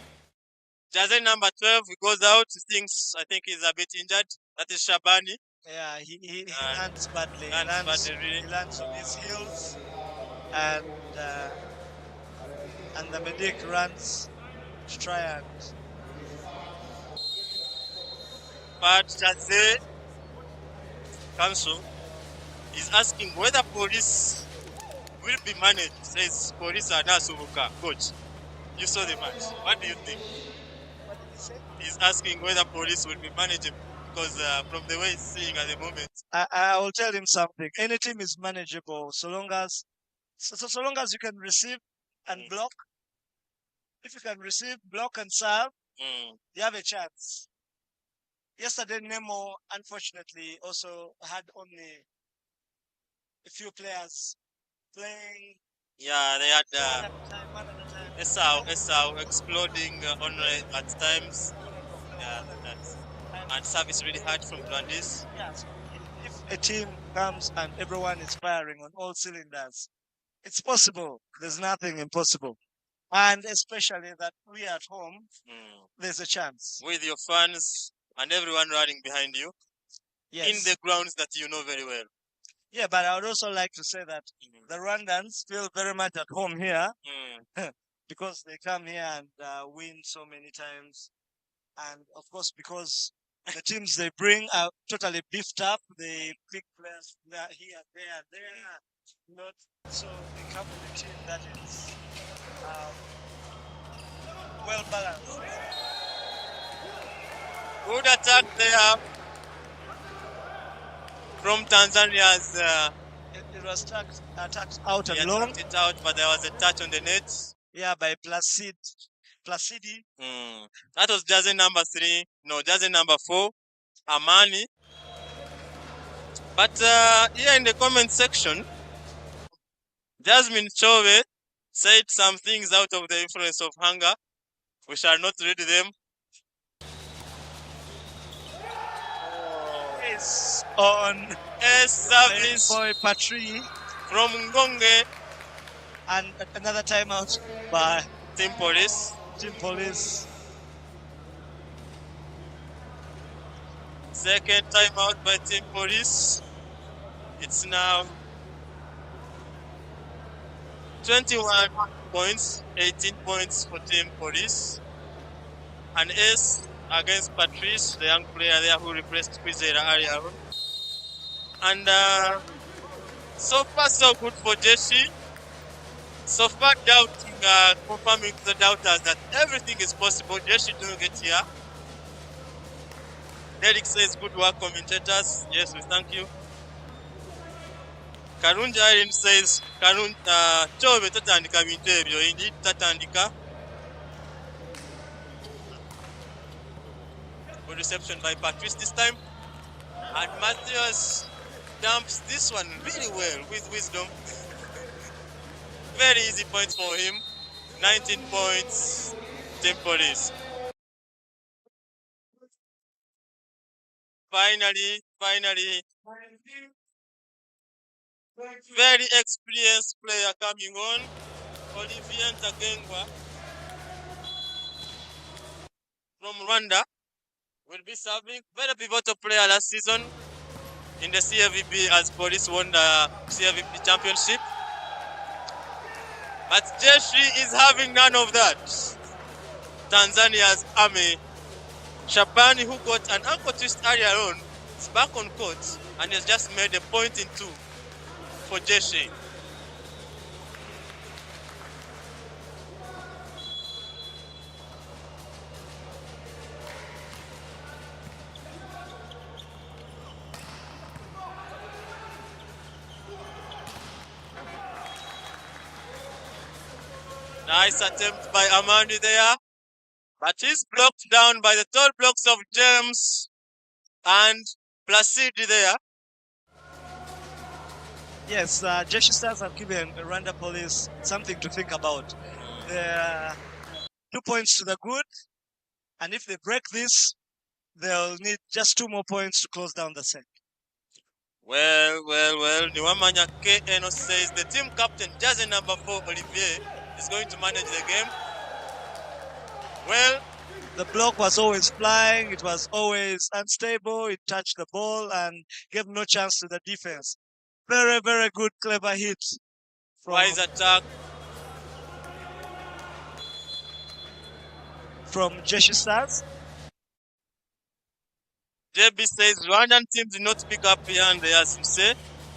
Jersey number 12, he goes out. He thinks, I think he's a bit injured. That is Shabani. Yeah, he And lands badly. lands badly, really. He lands on his heels, and the medic runs to try and. But Jersey Council is asking whether police will be managed. Says police are not Subuka. Coach, you saw the match. What do you think? What did he say? He's asking whether police will be manageable because from the way he's seeing at the moment. I will tell him something. Any team is manageable so long as you can receive and block. If you can receive, block, and serve, you have a chance. Yesterday, Nemo unfortunately also had only a few players playing. Yeah, they had One at a time. Esau exploding at times. Yeah, that's and service really hard from Glandis. Yeah, so if a team comes and everyone is firing on all cylinders, it's possible. There's nothing impossible. And especially that we at home, there's a chance. With your fans and everyone running behind you Yes. in the grounds that you know very well. Yeah, but I would also like to say that the Rwandans feel very much at home here because they come here and win so many times. And of course, because the teams they bring are totally beefed up, they pick players here, there. Not so they come with a team that is well balanced. Good attack there from Tanzania's. It was attacked out and He long. attacked it out, but there was a touch on the net. Yeah, by Placidi. That was jersey number 3. No, jersey number 4, Amani. But here in the comment section, Jasmine Chove said some things out of the influence of hunger. We shall not read them. Is on A service boy Patri, from Ngonge, and another timeout by Team Police. Team Police. Second timeout by Team Police. It's now 21 points, 18 points for Team Police. An ace against Patrice, the young player there who replaced Kwizera earlier on. And so far so good for Jeshi. So far doubting, confirming to the doubters that everything is possible. Jeshi doing it here. Derek says good work, commentators. Yes, we thank you. Karunja Irene says Chove tatandika bintu ebyo, indeed tatandika. Good reception by Patrice this time. And Matthias dumps this one really well with wisdom. Very easy points for him. 19 points, Team Police. Finally, very experienced player coming on. Olivier Ntagengwa from Rwanda will be serving. Very pivotal player last season in the CVB as Police won the CVB championship. But Jeshi is having none of that. Tanzania's army. Shabani, who got an ankle twist earlier on, is back on court and has just made a point in 2 for Jeshi. Nice attempt by Amani there, but he's blocked down by the tall blocks of James and Placidi there. Yes, Jeshi Stars have given Rwanda Police something to think about. They're 2 points to the good, and if they break this, they'll need just 2 more points to close down the set. Well. Niwamanya KNO says the team captain, jersey number 4, Olivier, is going to manage the game. Well, The block was always flying. It was always unstable. It touched the ball and gave no chance to the defense. Very, very good, clever hit from, wise attack. from Jeshi Stars. JB says Rwandan teams do not pick up here and there, as you say.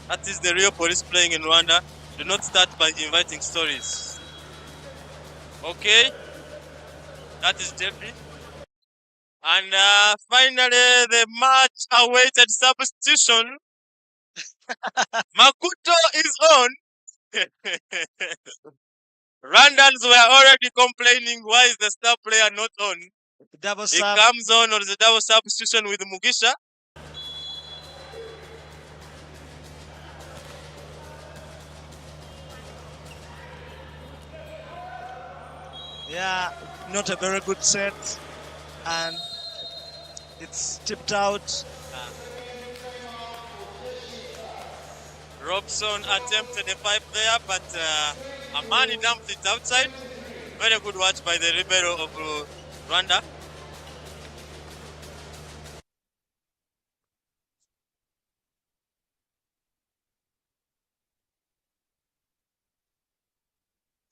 That is the real police playing in Rwanda. Do not start by inviting stories. Okay, that is JB. And finally, the much-awaited substitution. Makuto is on. Rwandans were already complaining, why is the star player not on? Double He sub. comes on the double substitution with Mugisha. Yeah, not a very good set. And it's tipped out. Robson attempted a pipe there, but Amani dumped it outside. Very good watch by the libero of Rwanda.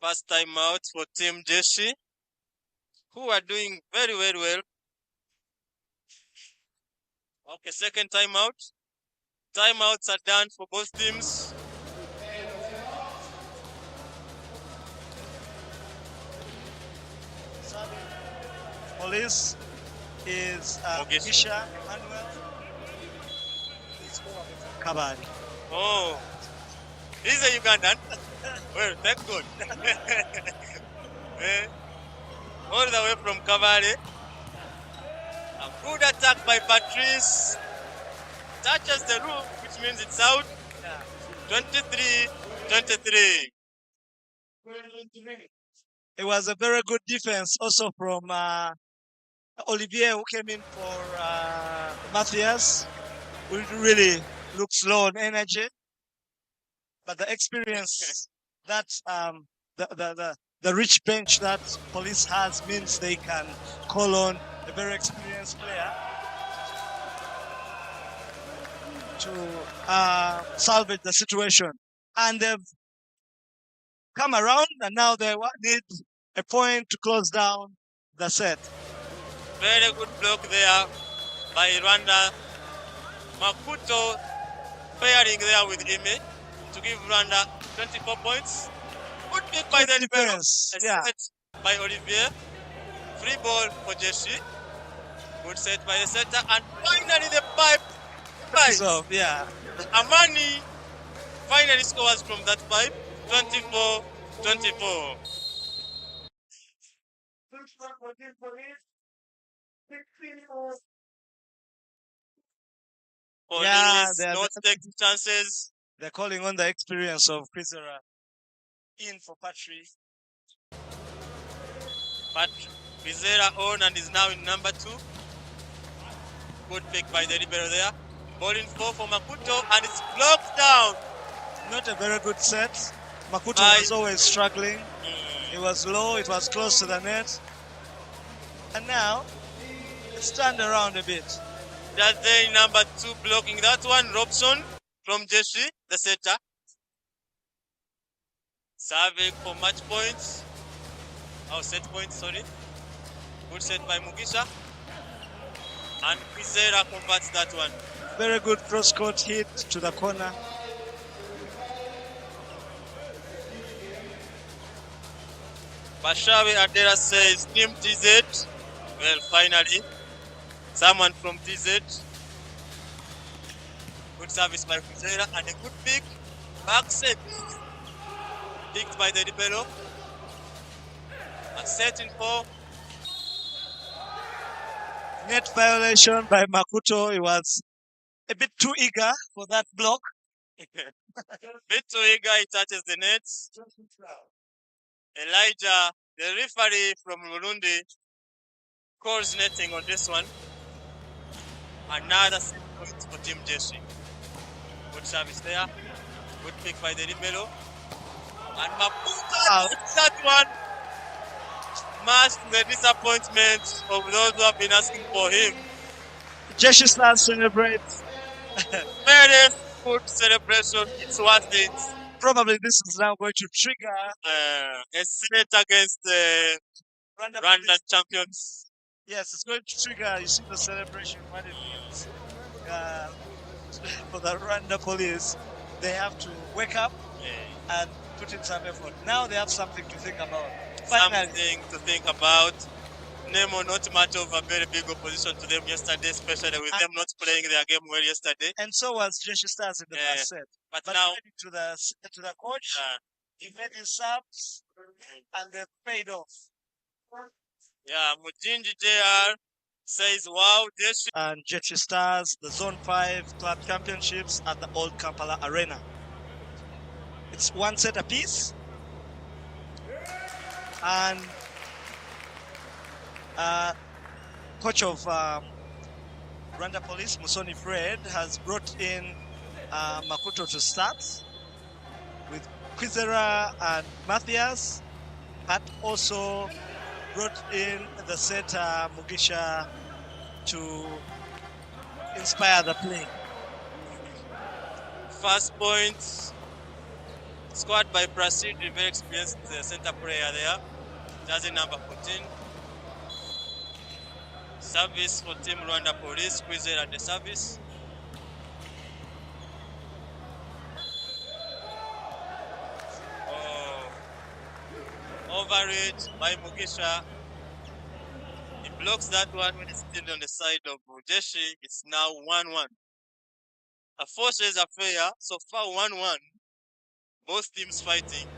First time out for Team Jeshi, who are doing very well. Okay, second time out. Timeouts are done for both teams. Police is Okay. Mugisha Emmanuel. Cavb. Oh, he's a Ugandan. Well, thank God. All the way from Cavb. A good attack by Patrice. Touches the roof, which means it's out. 23-23. It was a very good defense also from Olivier, who came in for Matthias, who really looks low on energy. But the experience that the rich bench that Police has means they can call on a very experienced player to salvage the situation. And they've come around, and now they need a point to close down the set. Very good block there by Rwanda. Makuto pairing there with Ime to give Rwanda 24 points. Good pick by the defense. Yeah. Set by Olivier. Free ball for Jeshi. Good set by the center. And finally the pipe. Nice. So, yeah. Amani finally scores from that pipe. 24-24. Yeah, Police not taking chances. They're calling on the experience of Prisera in for Patrick. But Vizera on and is now in number 2. Good pick by the libero there. Ball in 4 for Makuto and it's blocked down. Not a very good set. Makuto was always struggling. It was low, it was close to the net. And now, it's turned around a bit. That's the number 2 blocking that one. Robson from Jeshi, the setter. Serving for match points. Oh, set points, sorry. Good set by Mugisha. And Vizera converts that one. Very good cross-court hit to the corner. Bashawi Adera says Team TZ. Well, finally, someone from TZ. Good service by Vizera and a good pick. Back set. Picked by the libero. A set in 4. Net violation by Makuto. He was a bit too eager for that block. Bit too eager, he touches the net. Elijah, the referee from Burundi, calls netting on this one. Another set point for Team Jeshi. service there. Good pick by the libero. And Maputo takes that one. Much to the disappointment of those who have been asking for him. Jeshi Stars celebrates. Very good celebration. It's worth it. Probably this is now going to trigger A set against the Rwanda Rwandan Police. champions. Yes, it's going to trigger. You see the celebration, what it means for the Rwanda Police. They have to wake up and put in some effort. Now they have something to think about. Finally. Something to think about. Nemo not much of a very big opposition to them yesterday, especially with them not playing their game well yesterday. And so was Jeshi Stars in the first set. But now, credit to the coach, he made his subs and they paid off. yeah, Mujinji JR says, wow, Jeshi. And Jeshi Stars, the Zone 5 Club Championships at the Old Kampala Arena. It's one set apiece. And coach of Rwanda Police, Musoni Fred, has brought in Makuto to start with Kwizera and Matthias, and also brought in the setter Mugisha to inspire the play. First point scored by Prasid, a very experienced center player there. Jersey number 14. Service for Team Rwanda Police, Kwizera at the service. Overreach by Mugisha. He blocks that one when it's still on the side of Jeshi. It's now 1-1. A forces affair, so far 1-1. Both teams fighting.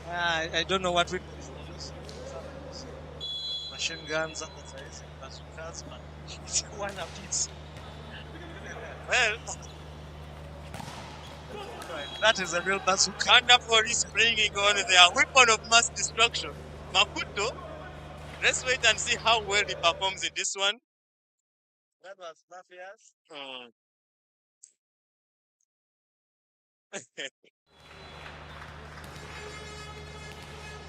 I don't know what we machine guns, bazookas, but it's one apiece. Well, that is a real bazooka. Rwanda Police bringing on their weapon of mass destruction. Makuto, let's wait and see how well he performs in this one. That was Matthias.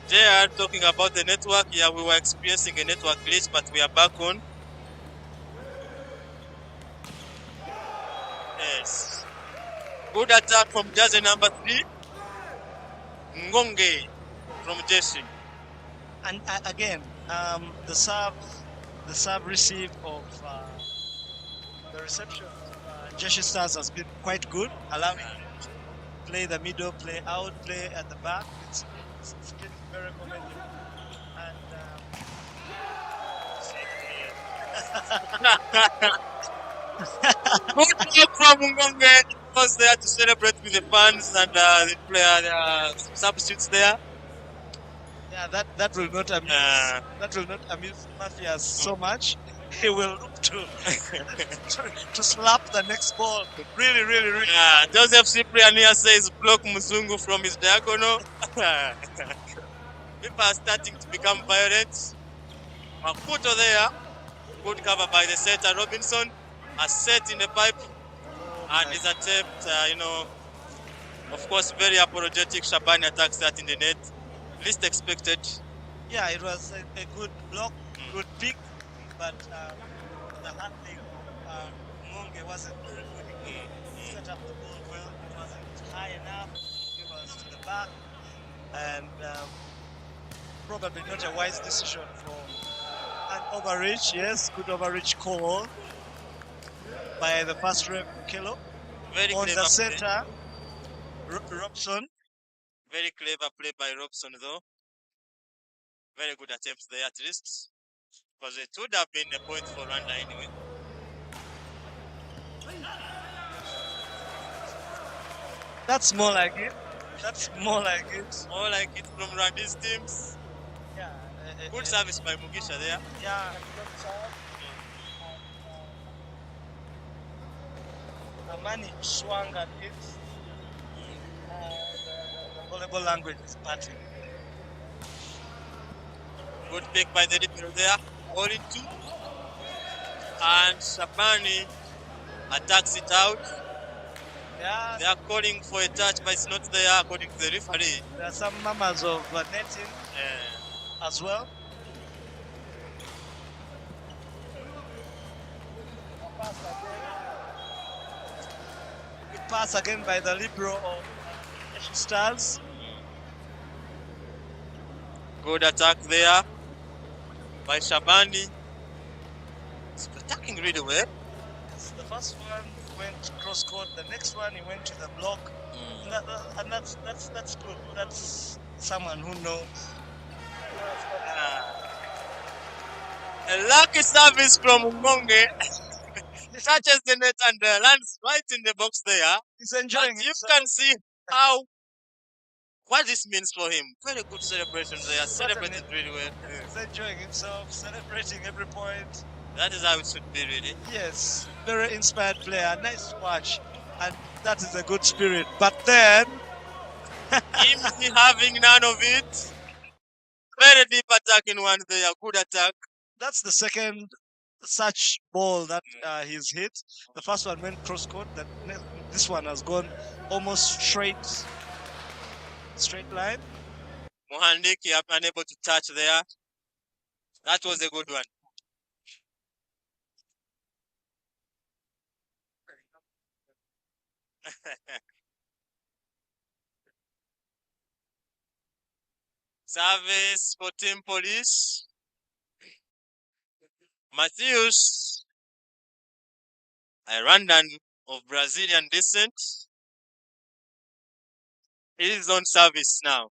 JR talking about the network. Yeah, we were experiencing a network glitch, but we are back on. Yes. Good attack from Jersey number 3. Ngonge from Jeshi. And again, the sub receive of the reception of Jeshi Stars has been quite good, allowing him to play the middle, play out, play at the back. It's been very commendable. Good job from Ngonge. He was there to celebrate with the fans and the player substitutes there. Yeah, that will not amuse Matthias so much. He will look to slap the next ball. Really. Yeah, Joseph Cyprian here says block Muzungu from his diagonal. People are starting to become violent. Makuto there. Good cover by the setter Robinson. A set in the pipe. And his attempt, of course, very apologetic. Shabani attacks that in the net. Least expected. Yeah, it was a good block, good pick, but the handling Munge wasn't very good. He set up the ball well. It wasn't high enough. It was to the back, and probably not a wise decision for an overreach. Yes, good overreach call by the first rep Kilo. Very on clever the center, Robson. Very clever play by Robson, though. Very good attempts there, at least. Because it would have been a point for Rwanda anyway. That's more like it. That's more like it. More like it from Rwanda's teams. Yeah. Good service by Mugisha there. Yeah. Amani swung at it. The volleyball language is parting. Good pick by the defender there. All in 2. And Shabani attacks it out. Yeah, They are calling for a touch, but it's not there according to the referee. there are some mamas of netting Uh, as well. Good pass again by the libero of Jeshi Stars. good attack there by Shabani. He's attacking really well. The first one went cross court. The next one he went to the block. And that's good. That's someone who knows. A lucky service from Ngonge. Touches the net and lands right in the box there. He's enjoying And you himself. can see what this means for him. Very good celebration there. Celebrated really well. He's enjoying himself, celebrating every point. That is how it should be, really. Yes, very inspired player. Nice to watch. And that is a good spirit. But then, Him having none of it. Very deep attacking one there. Good attack. that's the second such ball that he's hit. The first one went cross court. This one has gone almost straight line. Mohandiki unable to touch there. That was a good one. Service for Team Police. Matheus, a Rwandan of Brazilian descent, is on service now.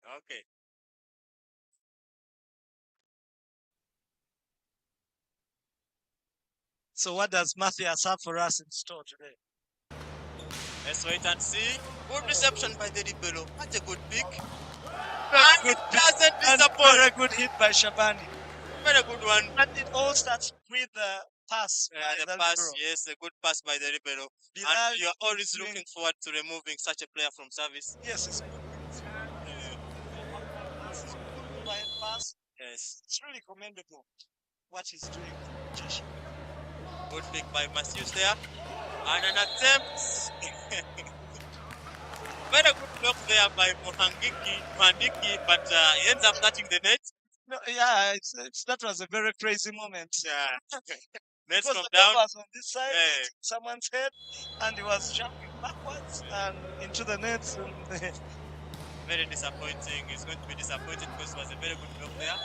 Okay. So what does Matthias have for us in store today? Let's wait and see. Good reception by the libero. What a good pick. Good Doesn't and disappoint. very good hit by Shabani. Very good one. And it all starts with the pass. by The the pass, libero. yes, a good pass by the libero. Bilal And you're always doing- looking forward to removing such a player from service. Yes, it's a good wide pass. Yes. It's really commendable what he's doing for Jeshi. Good pick by Matheus there. And an attempt. Very good block there by Mohandiki, but he ends up touching the net. No, yeah, that was a very crazy moment. Nets Because come the down. ball was on this side, Yeah. hitting someone's head, and he was jumping backwards and into the net. And Very disappointing. He's going to be disappointed because it was a very good block there.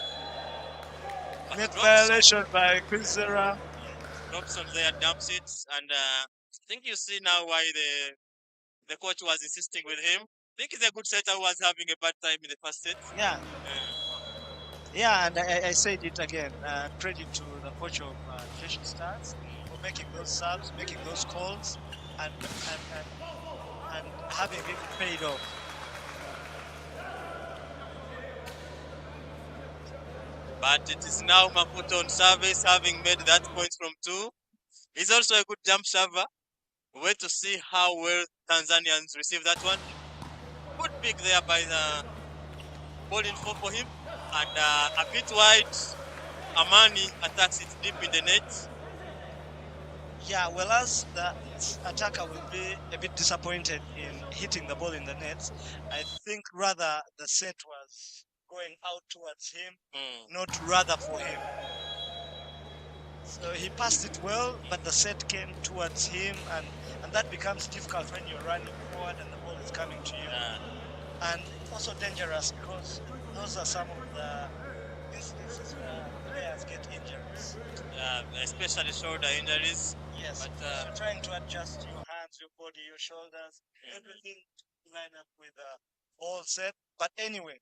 But net drops- violation by Quinzera. Robson there dumps it, and I think you see now why the coach was insisting with him. I think he's a good setter who was having a bad time in the first set. Yeah, yeah, and I said it again. Credit to the coach of Jeshi Stars for making those subs, making those calls, and having it paid off. But it is now Maputo on service, having made that point from 2. He's also a good jump server. Wait to see how well Tanzanians receive that one. Good pick there by the ball in for him. And a bit wide, Amani attacks it deep in the net. Yeah, whereas the attacker will be a bit disappointed in hitting the ball in the net, I think rather the set was going out towards him, not rather for him. So he passed it well, but the set came towards him, and that becomes difficult when you're running forward and the ball is coming to you. And also dangerous because those are some of the instances where players get injuries. Especially shoulder injuries. Yes, But, you're trying to adjust your hands, your body, your shoulders, everything to line up with all set. But anyway,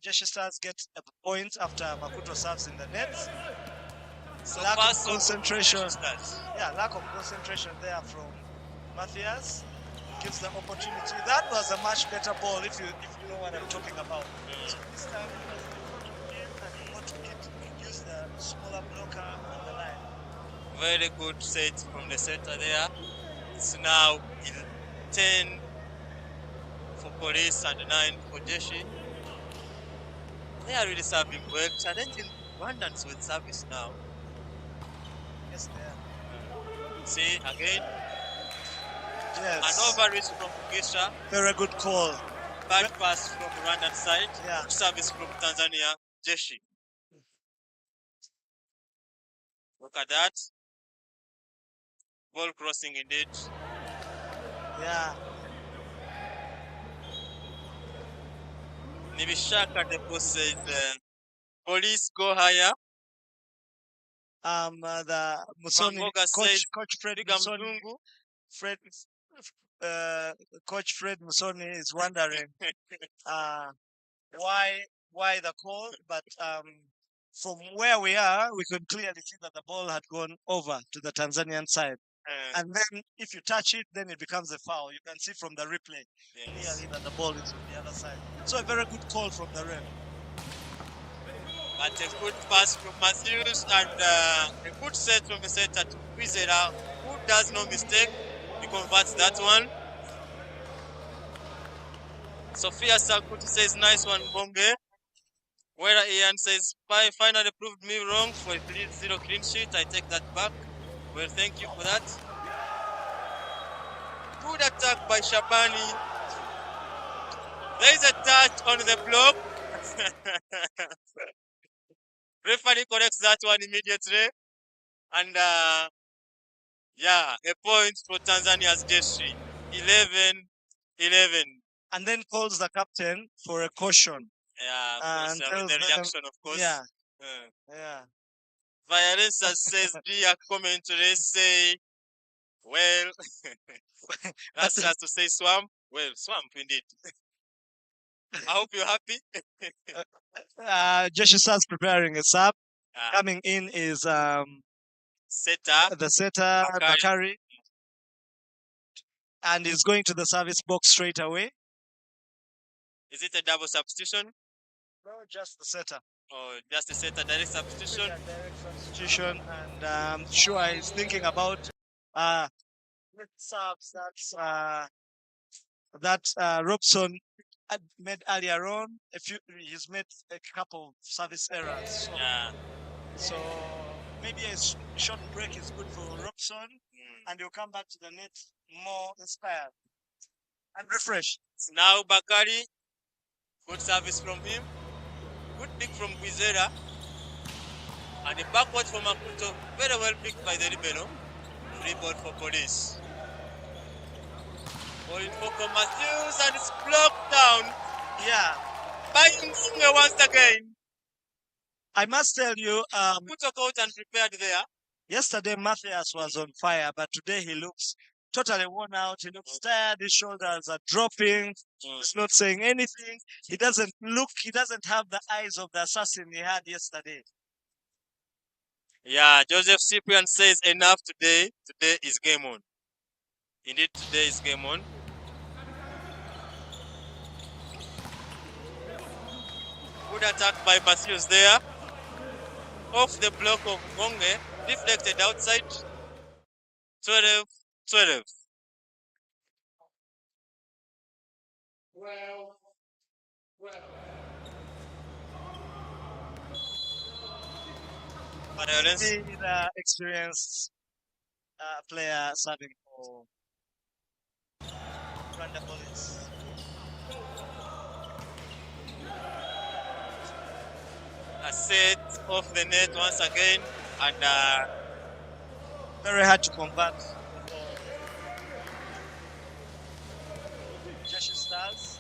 Jeshi Stars get a point after Maputo serves in the net. So Lack far, of so concentration. good. Stars. Yeah, lack of concentration there from Matthias gives the opportunity. That was a much better ball if you know what I'm talking about. So this time you want to use the smaller blocker on the line. Very good set from the center there. It's now 10 for Police and 9 for Jeshi. They are really serving well, challenging Rwandans with service now. Yes, they are. See, again, an Yes. overreach from Mugisha. Very good call. Bad pass from Rwandan side. Yeah. Good service from Tanzania, Jeshi. Look at that. Ball crossing indeed. Yeah. Nibishaka Depo said, police go higher. The Musoni Vangoga says, coach Fred Biga Musoni, Mzungu. uh, Coach Fred Musoni is wondering uh, why the call, but from where we are, we could clearly see that the ball had gone over to the Tanzanian side. And then if you touch it, then it becomes a foul. You can see from the replay Yes. clearly that the ball is on the other side. So a very good call from the ref. But a good pass from Matthews and a good set from a setter to Wizera, who does no mistake. He converts that one. Sophia Sakuti says, nice one, Bonge. Where Ian says, finally proved me wrong for a 3-0 clean sheet. I take that back. Well, thank you for that. Good attack by Shabani. There is a touch on the block. Referee corrects that one immediately. And yeah, a point for Tanzania's Jeshi. 11-11. And then calls the captain for a caution. Yeah, And with tells the them, reaction, of course. yeah, Uh, yeah. Violenza says, dear commentary, say, well, that's just to say swamp. Well, swamp indeed. I hope you're happy. Jeshi starts preparing a sub. Ah, Coming in is setter, the setter Bakari. Bakari, and he's going to the service box straight away. Is it a double substitution? No, just the setter. Or just a setter direct substitution? Direct substitution, and sure he's thinking about subs that Robson had made earlier on. He's made a couple of service errors. Yeah. So maybe a short break is good for Robson, and he'll come back to the net more inspired and refreshed. Now Bakari, good service from him. Good pick from Guizera. And a backward from Makuto, very well picked by the Libero. Free ball for police. Ball in for Matthews and it's blocked down Yeah, by Ngunge once again. I must tell you, Put out and prepared there. yesterday Matthias was on fire, but today he looks totally worn out. He looks tired. His shoulders are dropping. He's not saying anything. He doesn't have the eyes of the assassin he had yesterday. Yeah, Joseph Cyprian says enough today. Today is game on. Indeed, today is game on. Good attack by Matthews there. Off the block of Ngonge. Deflected outside. 12-12. Violence. The experienced player serving for Rwanda Police. A set off the net once again, and Very hard to convert. Jeshi Stars.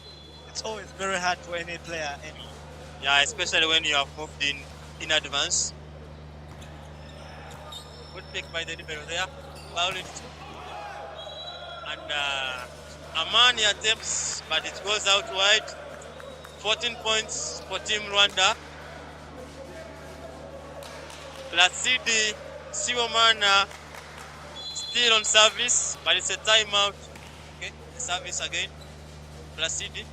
It's always very hard for any player. yeah, especially when you have moved in advance. Good pick by the libero there. Foul it. And Amani attempts, but it goes out wide. 14 points for Team Rwanda. Placidi Siwomana still on service, but it's a timeout. Okay, service again. Placidi.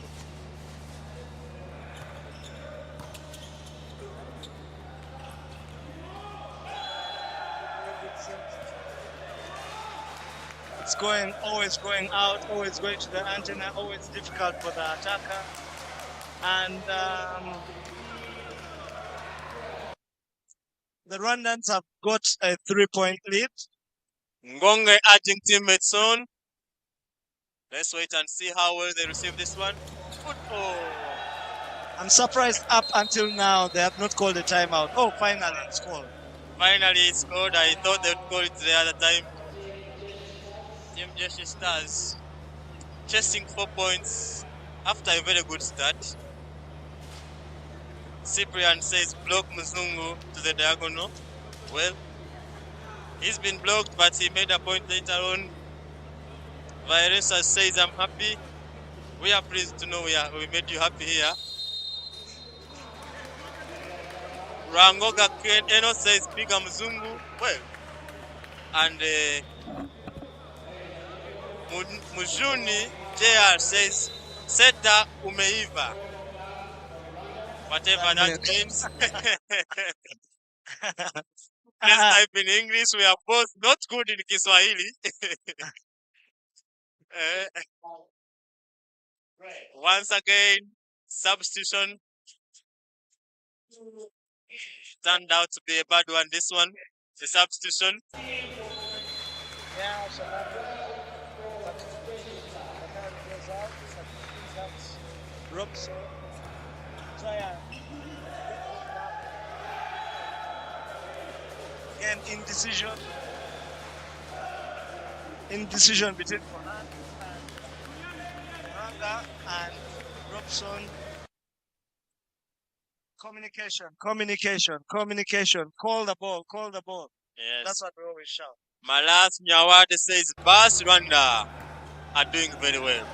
It's always going out, always going to the antenna, always difficult for the attacker. And The Rwandans have got a 3-point lead. Ngonge urging teammates on. Let's wait and see how well they receive this one. Good. Oh. I'm surprised up until now they have not called a timeout. Oh, finally it's called. Finally, he scored. I thought they would call it the other time. Team Jeshi Stars chasing 4 points after a very good start. Cyprian says block Mzungu to the diagonal. Well, he's been blocked, but he made a point later on. Vairesa says, I'm happy. We are pleased to know we made you happy here. Rangoga Eno says, Piga Mzungu. Well, and Mujuni JR says, Seta umeiva. Whatever that means. Let's type in English. We are both not good in Kiswahili. Once again, substitution turned out to be a bad one. This one, the substitution. Yeah, Robson. Again, indecision between Ranga and Robson. Communication. Call the ball. Yes. That's what we always shout. Malas Nyawade says, Bas Rwanda are doing very well.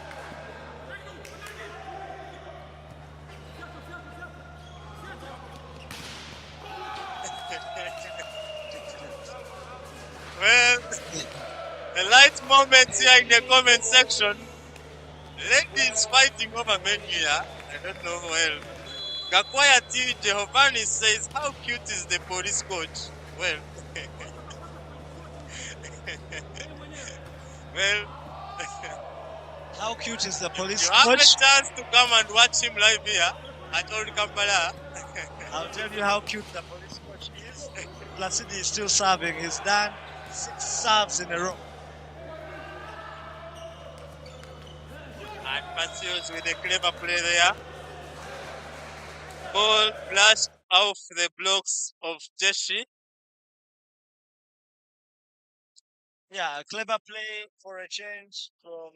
Well, the light moments here in the comment section. Ladies fighting over men here. I don't know well. Gakwaya T. Jehovani says, how cute is the police coach? Well, well, how cute is the police you have coach? a chance to come and watch him live here at Old Kampala. I'll tell you how cute the police coach is. Placidi is still serving. He's done 6 serves in a row. And Matthews with a clever play there. Ball flashed off the blocks of Jeshi. Yeah, a clever play for a change from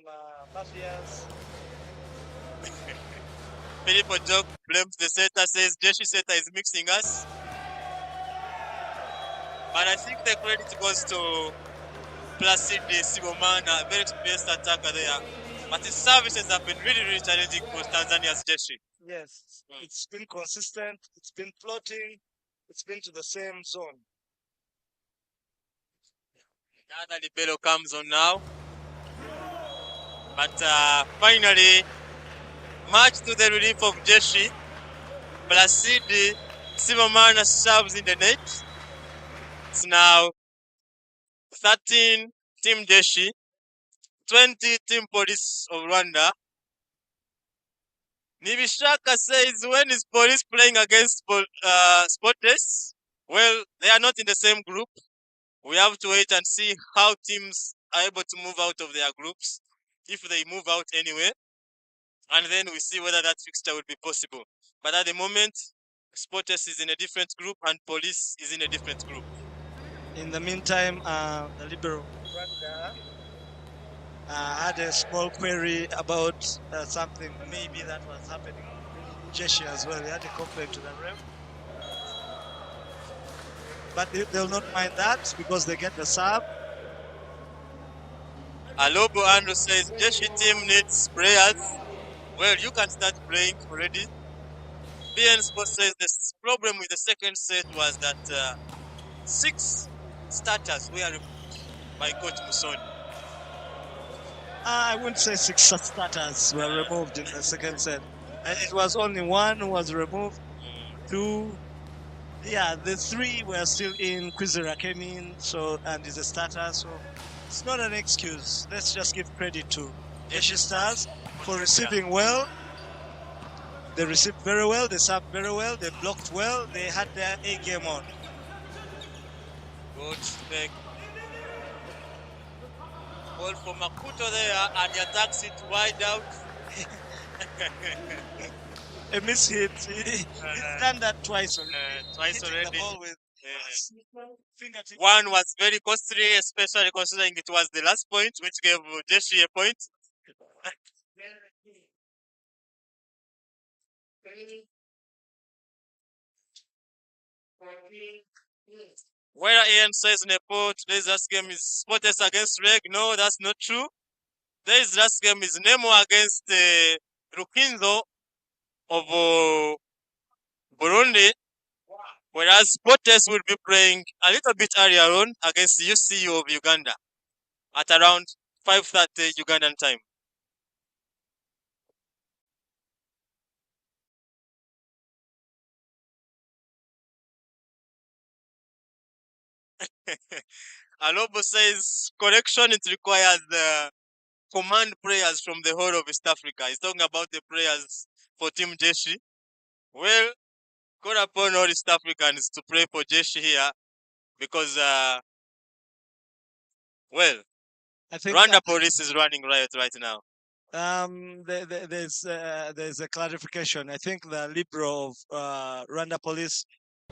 Mafias. Filippo Jock blames the setter, says Jeshi setter is mixing us. But I think the credit goes to Placidi Sibomana, very experienced attacker there. But his services have been really challenging for Tanzania's Jeshi. Yes, it's been consistent, it's been floating, it's been to the same zone. The other libero comes on now. But finally, much to the relief of Jeshi, Placidi Sibomana serves in the net. It's now 13 Team Jeshi, 20 Team Police of Rwanda. Nibishaka says, when is police playing against Sporters? Well, they are not in the same group. We have to wait and see how teams are able to move out of their groups, if they move out anyway. And then we see whether that fixture would be possible. But at the moment, Sporters is in a different group and police is in a different group. In the meantime, the Libero had a small query about something maybe that was happening in Jeshi as well. He had a complaint to the ref. But they'll not mind that because they get the sub. Alobo Andrew says, Jeshi team needs players. Well, you can start playing already. BN Sports says the problem with the second set was that 6 starters were removed by Coach Musoni. I wouldn't say 6 starters were removed in the second set. It was only 1 who was removed. 2, yeah, the 3 were still in. Kwizera came in, and is a starter, so it's not an excuse. Let's just give credit to Jeshi Stars for receiving well. They received very well, they served very well, they blocked well, they had their A game on. Good spec. Ball for Makuto there, and he attacks it wide out. A mishit. He's done that twice already. Twice Hitting already. the ball with fingertips. One was very costly, especially considering it was the last point, which gave Jeshi a point. Where Ian says Nepo, today's last game is Sports against Reg. No, that's not true. Today's last game is Nemo against Rukinzo of Burundi, whereas Sports will be playing a little bit earlier on against UCU of Uganda at around 5:30 Ugandan time. Alobo says correction, it requires command players from the whole of East Africa. He's talking about the players for Team Jeshi. Well, call upon all East Africans to play for Jeshi here because, well, I think Rwanda police is running riot right now. there's a clarification. I think the Libro of Rwanda police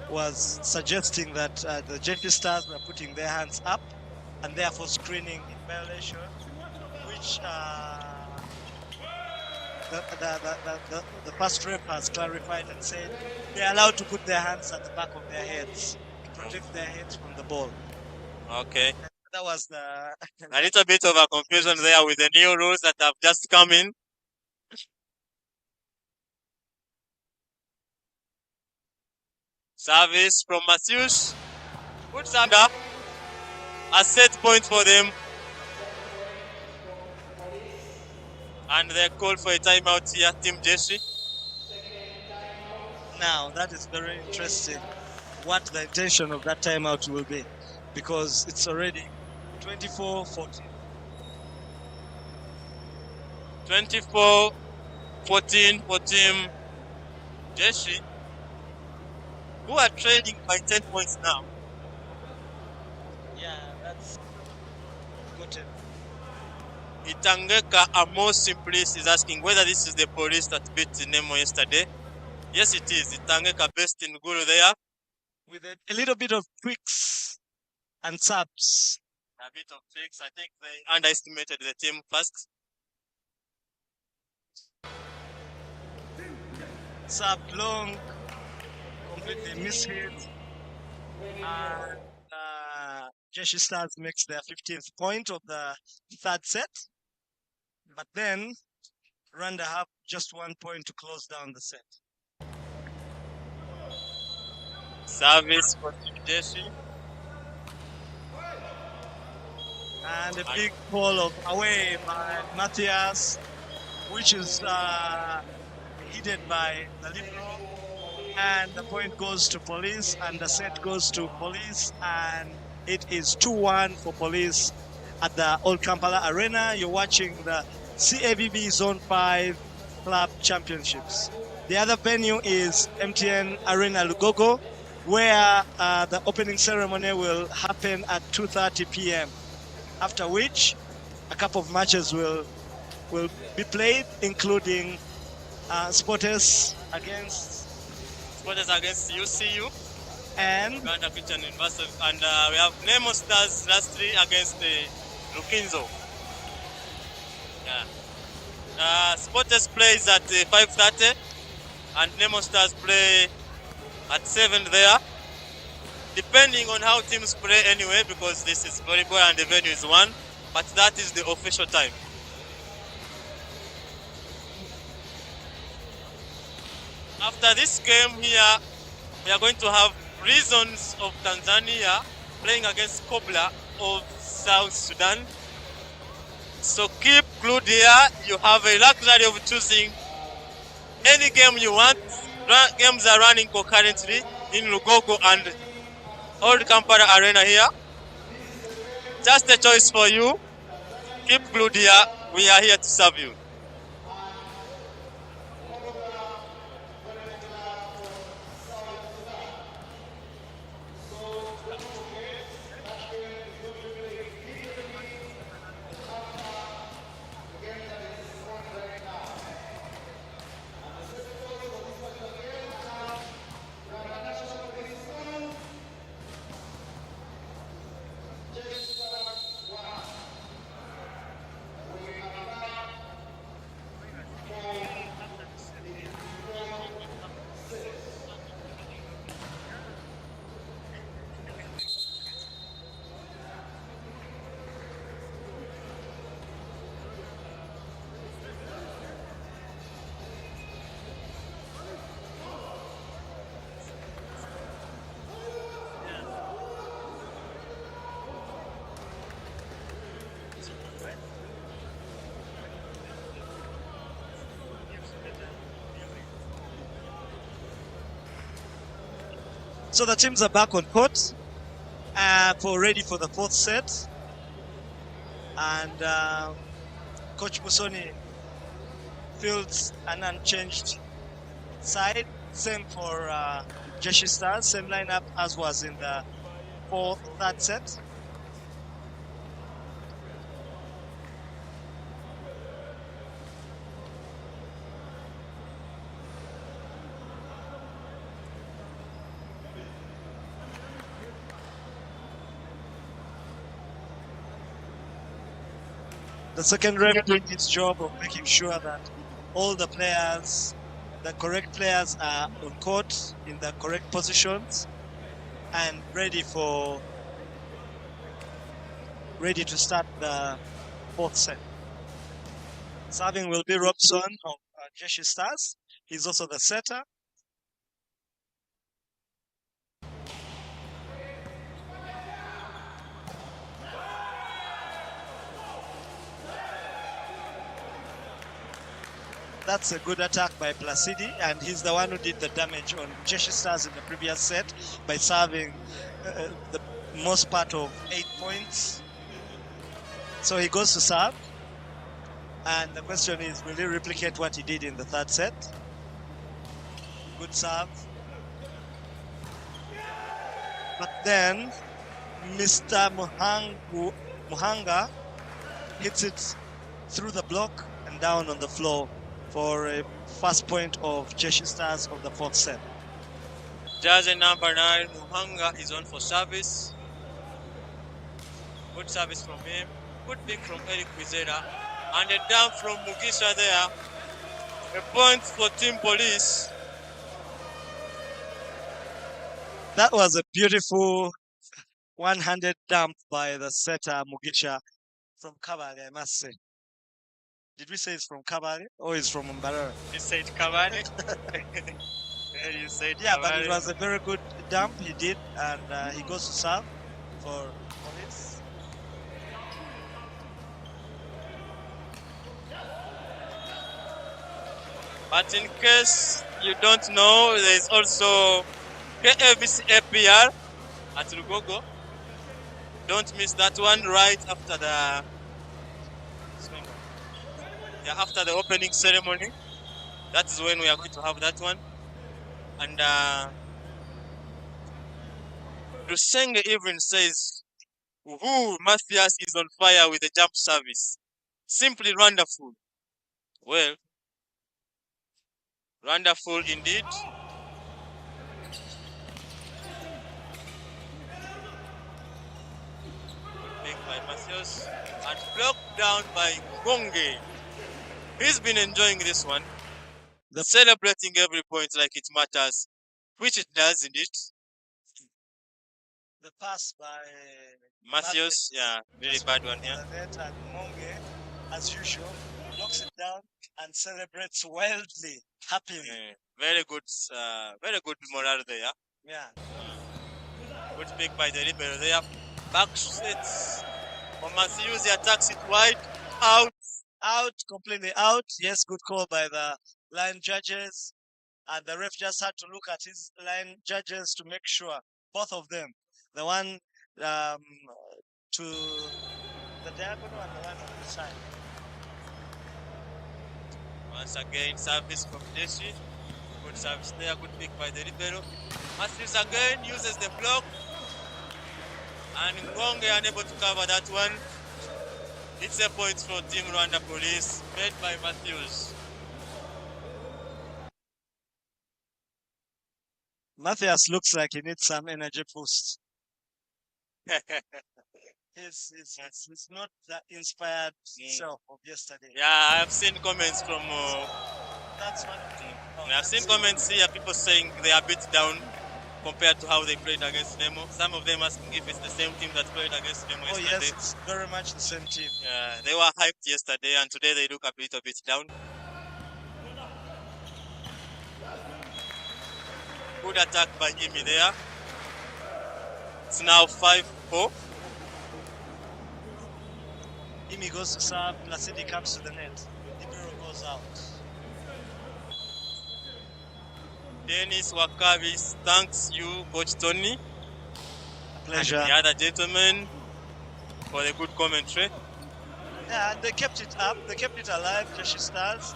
was suggesting that the Jeshi Stars were putting their hands up and therefore screening in violation, which the past rep has clarified and said they're allowed to put their hands at the back of their heads to protect their heads from the ball. Okay. That was the A little bit of a confusion there with the new rules that have just come in. Service from Matthews. Good stand up. A set point for them. And they call for a timeout here, Team Jeshi. Now, that is very interesting what the intention of that timeout will be, because it's already 24-14. 24-14 for Team Jeshi, who are trailing by 10 points now. Yeah, that's good. Itangeka Amo Simplice is asking whether this is the police that beat Nemo yesterday. Yes, it is. Itangeka based in Gulu there. With a little bit of tweaks and subs. A bit of tricks. I think they underestimated the team first. Sub long, completely mishit. And Jeshi Stars makes their 15th point of the third set. But then Rwanda have just 1 point to close down the set. Service for Team Jeshi. And a big ball of away by Matthias, which is headed by the Libro. And the point goes to Police, and the set goes to Police, and it is 2-1 for Police at the Old Kampala Arena. You're watching the Cavb Zone 5 Club Championships. The other venue is MTN Arena Lugogo, where the opening ceremony will happen at 2:30 p.m. After which, a couple of matches will be played, including Sportes against UCU and Uganda Christian University, and we have Nemo Stars lastly against Rukinzo. Yeah. Sportes plays at 5:30, and Nemo Stars play at 7 there. Depending on how teams play anyway, because this is volleyball and the venue is 1, but that is the official time. After this game here, we are going to have Prisons of Tanzania playing against Cobra of South Sudan. So keep glued here. You have a luxury of choosing any game you want. Games are running concurrently in Lugogo and Old Kampala Arena here. Just a choice for you. Keep glued here. We are here to serve you. So the teams are back on court ready for the fourth set. And Coach Musoni fields an unchanged side. Same for Jeshi Stars, same lineup as was in the third set. The second ref doing its job of making sure that all the players, the correct players, are on court in the correct positions and ready to start the fourth set. Serving will be Robson of Jeshi Stars. He's also the setter. That's a good attack by Placidi, and he's the one who did the damage on Jeshi Stars in the previous set by serving the most part of 8 points. So he goes to serve, and the question is, will he replicate what he did in the third set? Good serve. But then Mr. Muhanga hits it through the block and down on the floor for a first point of Jeshi Stars of the fourth set. Jersey number 9, Muhanga, is on for service. Good service from him. Good pick from Eric Wizera. And a dump from Mugisha there. A point for Team Police. That was a beautiful one-handed dump by the setter Mugisha from Cavb, I must say. Did we say it's from Cavb or it's from Mbarara? You said Cavani. You said Yeah, Cavani. but it was a very good dump he did, and he goes to serve for Police. But in case you don't know, there is also KFC APR at Lugogo. Don't miss that one right after the after the opening ceremony. That is when we are going to have that one. And Rusenge even says, "Woohoo, Matthias is on fire with the jump service. Simply wonderful." Well, wonderful indeed. Good pick by Matthias and blocked down by Gonge. He's been enjoying this one. Celebrating every point like it matters, which it does indeed. The pass by Matthias, yeah, very bad one here. The net, and Monge, as usual, knocks it down and celebrates wildly, happily. Yeah, very good morale there. Yeah. Good pick by the libero there. Back sets for Matthias, he attacks it wide, out. Completely out. Yes, good call by the line judges. And the ref just had to look at his line judges to make sure, both of them, the one to the diagonal and the one on the side. Once again, service from Jeshi. Good service there, good pick by the libero. Matthias again uses the block. And Ngonge unable to cover that one. It's a point for Team Rwanda Police, made by Matthias. Matthias looks like he needs some energy boost. He's not that inspired self of yesterday. Yeah, I've seen comments from. That's one thing. I've seen comments here, people saying they are a bit down compared to how they played against Nemo. Some of them asking if it's the same team that played against Nemo yesterday. Yes, it's very much the same team. Yeah, they were hyped yesterday, and today they look a little bit down. Good attack by Imi there. It's now 5-4. Imi goes to serve, Placidi comes to the net. Libero goes out. Dennis Wakabi thanks you, Coach Tony, Pleasure. and the other gentlemen for the good commentary. Yeah, and they kept it up. They kept it alive, Jeshi Stars.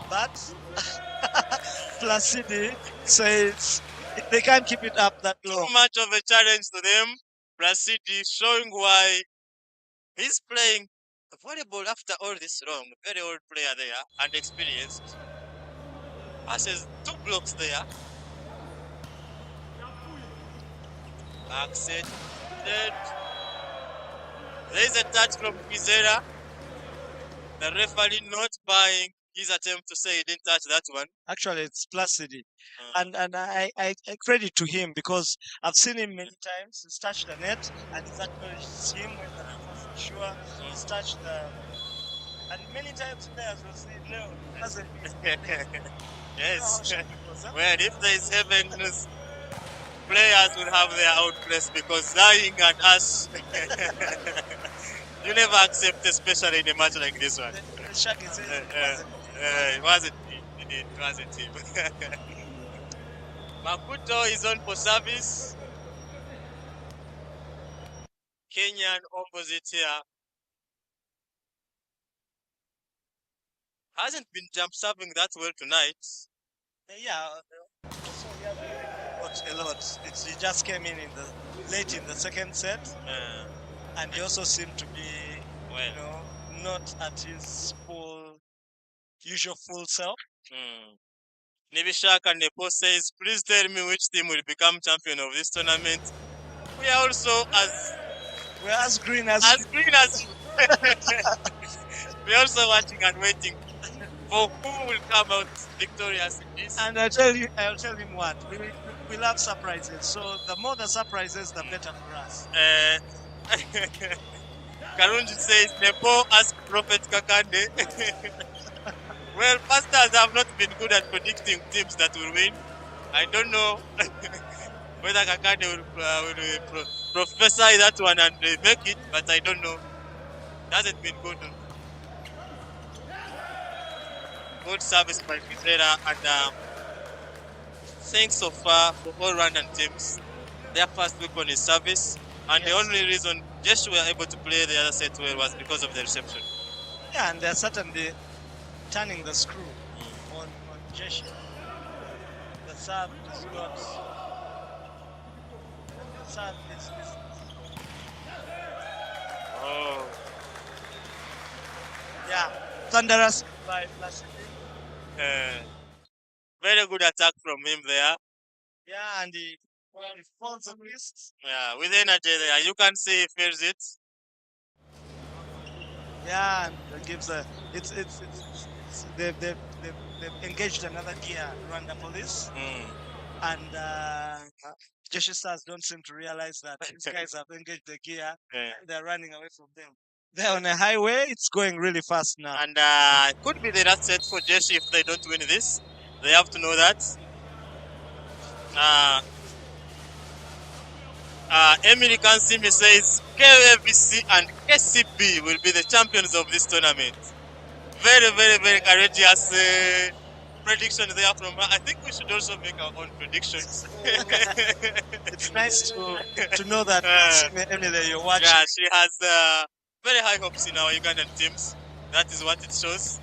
But Placidi says they can't keep it up that long. Too much of a challenge to them. Placidi showing why he's playing volleyball after all this long. Very old player there and experienced. Passes 2 blocks there. Accepted. There is a touch from Kizera. The referee not buying his attempt to say he didn't touch that one. Actually, it's Placidi. And I credit to him because I've seen him many times. He's touched the net and he's acknowledged him when the ref wasn't sure. He's touched the. And many times players will say, no, it hasn't been. Yes. You know how it was, huh? Well, if there is heaven, players will have their own place because lying and us, you never accept, especially in a match like this one. The Shaggy says It wasn't him. It wasn't him. Makuto is on for service. Kenyan opposite here. Hasn't been jump serving that well tonight. Yeah, so he has really got a lot. He just came in the late in the second set, and he also seemed to be, Well. you know, not at his usual full self. Nibishaka Nepo says, please tell me which team will become champion of this tournament. We are also We're as green as green as you. We're also watching and waiting for who will come out victorious in this. And I'll tell him what. We love surprises. So the more the surprises, the better for us. Karunji says, Nepo ask Prophet Kakande. Well, pastors have not been good at predicting teams that will win. I don't know whether Kakande will prophesy that one and make it, but I don't know. Hasn't been good. Good service by Kizera, and thanks so far for all Rwandan teams. Their first weapon is service, and the only reason Jeshi were able to play the other set well was because of the reception. Yeah, and they're certainly turning the screw on Jeshi. The serve is not. The serve is. Oh. Yeah, thunderous by Placidi. Very good attack from him there. Yeah, and he falls the wrist. Yeah, with energy there. You can see he feels it. Yeah, and it gives they've engaged another gear, Rwanda police, and Jeshi Stars don't seem to realize that these guys have engaged the gear. Yeah. They're running away from them. They're on a highway. It's going really fast now. And could be the last set for Jeshi if they don't win this. They have to know that. Emily Kansimi says KVC and KCB will be the champions of this tournament. Very, very, very courageous prediction there from her. I think we should also make our own predictions. It's nice to know that Emily, you're watching. Yeah, she has very high hopes in our Ugandan teams. That is what it shows.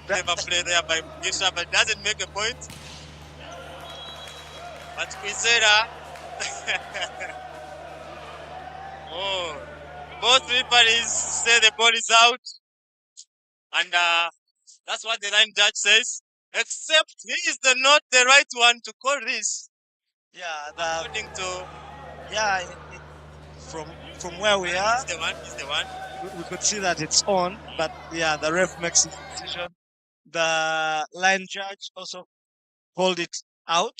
Never play there by Mugisha, but doesn't make a point. But Kwizera, oh, both referees say the ball is out, and that's what the line judge says. Except he is not the right one to call this. Yeah, according to from where we are, he's the one. We could see that it's on, but yeah, the ref makes his decision. The line judge also called it out.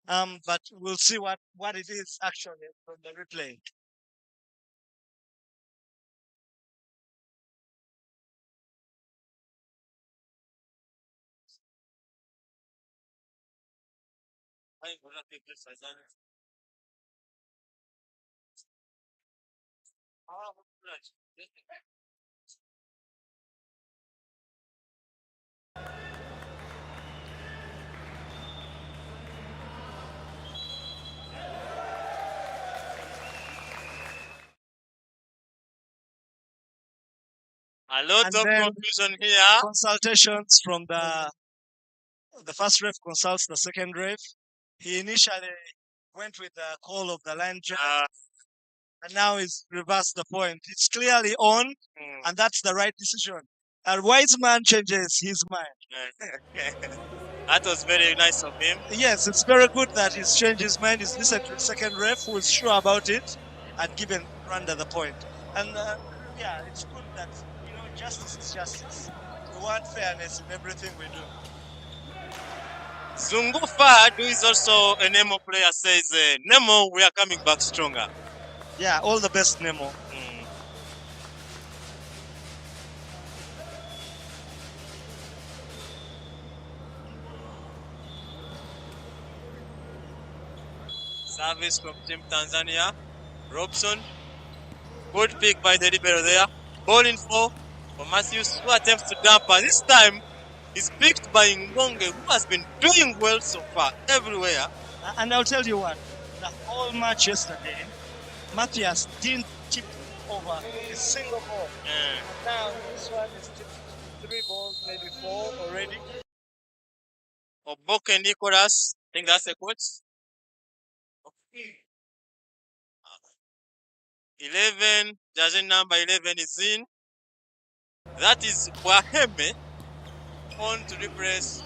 But we'll see what it is actually from the replay. A lot And of then- confusion here. Consultations from the first ref consults the second ref. He initially went with the call of the line judge, and now he's reversed the point. It's clearly on, and that's the right decision. A wise man changes his mind. That was very nice of him. Yes, it's very good that he's changed his mind. He's listened to the second ref who is sure about it and given Rwanda the point. And yeah, it's good that, justice is justice. We want fairness in everything we do. Zungufa, who is also a Nemo player, says, Nemo, we are coming back stronger. Yeah, all the best, Nemo. Service from Team Tanzania. Robson. Good pick by the libero there. Ball in for Matthews, who attempts to damper. This time, he's picked by Ngonge, who has been doing well so far everywhere. And I'll tell you what, the whole match yesterday, Matthias didn't tip over a single ball. Now this one is tipped 3 balls, maybe 4 already. Oboke Nicholas, I think that's a quote. 11, jersey number 11 is in. That is Waheme on to replace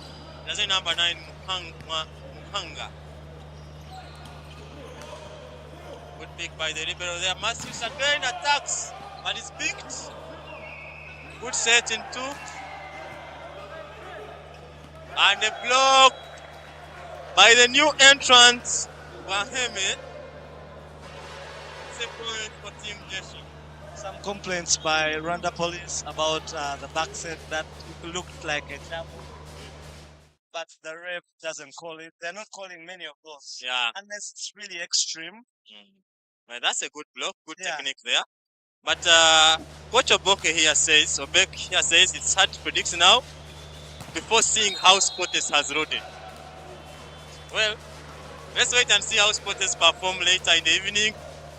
jersey number 9, Muhanga. Good pick by the libero there. Matthews again attacks, but is picked. Good set in 2. And a block by the new entrant, Waheme. It's a point for Team Jeshi. Some complaints by Rwanda police about the back set that looked like a double. But the ref doesn't call it. They're not calling many of those. Yeah. Unless it's really extreme. Well, that's a good block, good Yeah. technique there. But Coach Oboke here says, it's hard to predict now before seeing how Sportes has roded. Well, let's wait and see how Sportes perform later in the evening.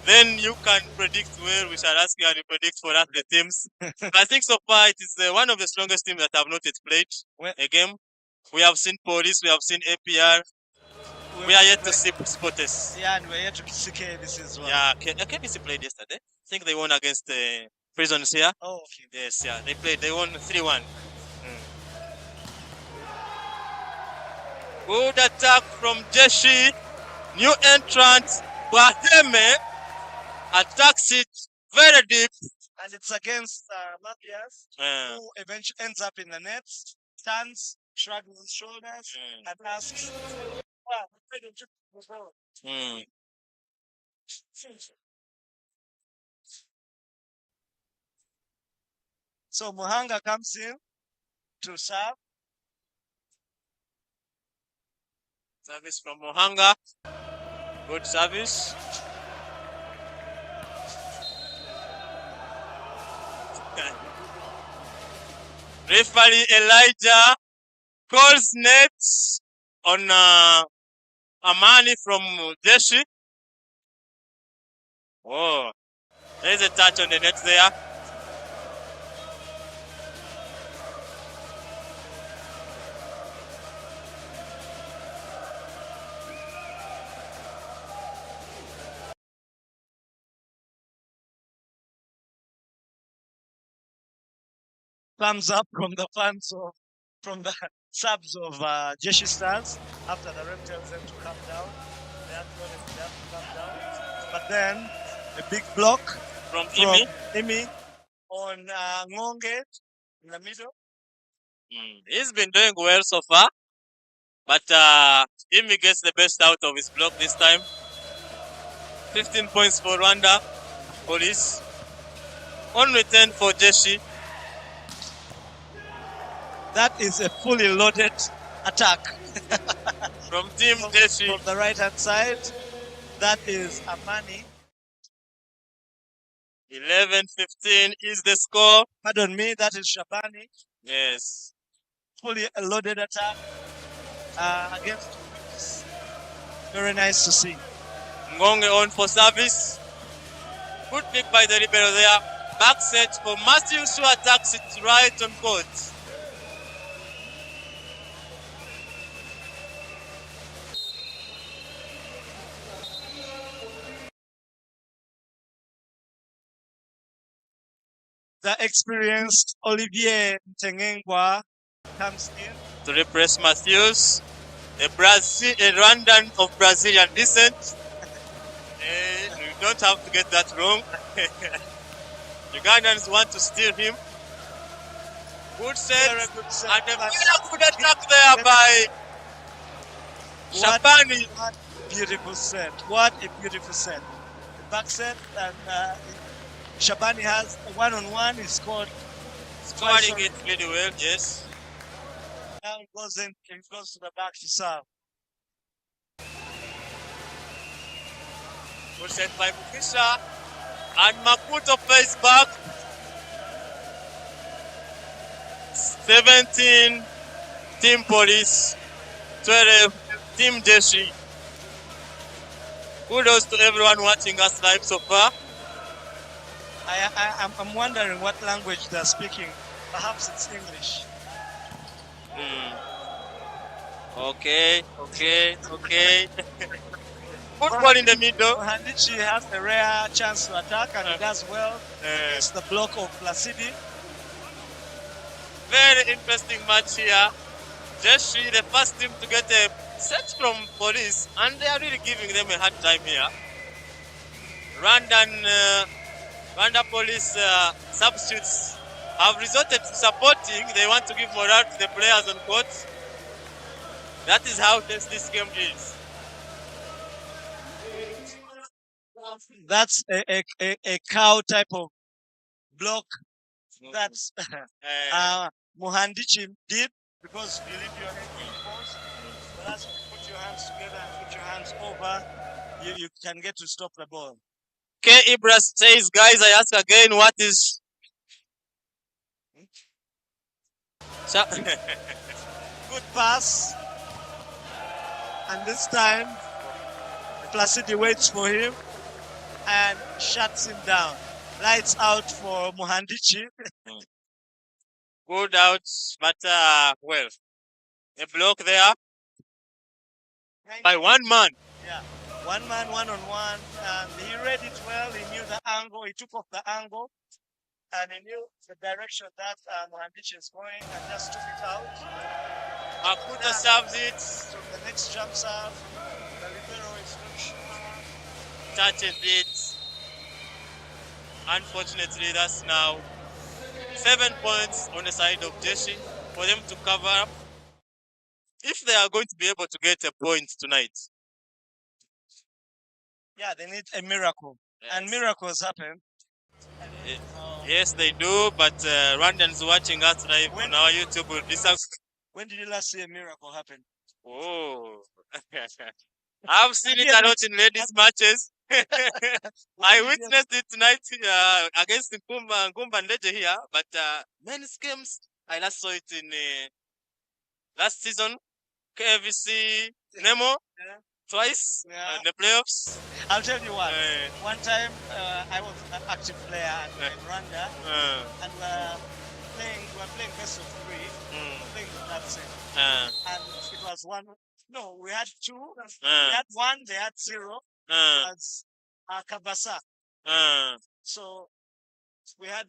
Then you can predict where we shall ask you and you predict for us the teams. I think so far it is one of the strongest teams that have not yet played a game. We have seen Police, we have seen APR. We are yet to see Sportes. Yeah, and we're yet to see KBC as well. Yeah, KBC played yesterday. I think they won against the Prisons here. Oh, okay. Yes, yeah, they won 3-1. Good attack from Jeshi. New entrant, Waheme, attacks it very deep. And it's against Matthias, who eventually ends up in the nets, stands, shrugs his shoulders, and asks, why don't you go forward? So Muhanga comes in to serve. Service from Mohanga. Good service. Referee Elijah calls nets on Amani from Jeshi. Oh, there's a touch on the net there. Thumbs up from the fans from the subs of Jeshi Stars after the ref tells them to calm down. They have to calm down. But then a big block From Imi on Ngonge in the middle. He's been doing well so far, but Imi gets the best out of his block this time. 15 points for Rwanda Police. Only 10 for Jeshi. That is a fully loaded attack. from Team Jeshi. From the right hand side, that is Amani. 11-15 is the score. Pardon me, that is Shabani. Yes. Fully loaded attack against Wings. Very nice to see. Ngonge on for service. Good pick by the libero there. Back set for Matthews, who attacks it right on court. The experienced Olivier Ntengengwa comes in. To repress Matthews, a Rwandan of Brazilian descent. You don't have to get that wrong. Ugandans want to steal him. Good set. Very good set. And a very good attack there by Shabani. What beautiful set. What a beautiful set. The back set, and Shabani has a one-on-one. He scored. Scoring it really well, yes. Now it goes to the back to serve. Good set by Bukisha. And Makuto face back. 17 Team Police, 12 Team Jeshi. Kudos to everyone watching us live so far. I'm wondering what language they're speaking. Perhaps it's English. Okay. Football in the middle. Mohandichi has a rare chance to attack, and he does well against the block of Placidi. Very interesting match here. Jeshi, the first team to get a set from Police, and they are really giving them a hard time here. Rwanda Police substitutes have resorted to supporting. They want to give morale to the players on court. That is how this game is. That's a cow type of block. That's Mohandichi did, because you leave your hand in post. But as you put your hands together and put your hands over, you can get to stop the ball. K. Ibra says, guys, I ask again, what is... Good pass. And this time, Placidi waits for him and shuts him down. Lights out for Mohandichi. Good out, but well, a block there by one man. Yeah, one man, one-on-one, and he read it well. He knew the angle. He took off the angle, and he knew the direction that Mohandichi is going, and just took it out. Akuta serves it. So the next jump serve, the libero is not sure. Touches it. Unfortunately, that's now 7 points on the side of Jeshi for them to cover up. If they are going to be able to get a point tonight. Yeah, they need a miracle. Yes. And miracles happen. Yes, they do, but Rwandans watching us live on our YouTube will be When did you last see a miracle happen? Oh. I've seen it a lot in ladies' matches. I witnessed it tonight against Nkumba and Leje here, but men's games, I last saw it in last season, KVC Nemo, twice in the playoffs. I'll tell you what, one time I was an active player in Rwanda, and we were playing best of three, playing with that set. And it was one, no, we had two, we had one, they had zero. That's Kabasa. So we had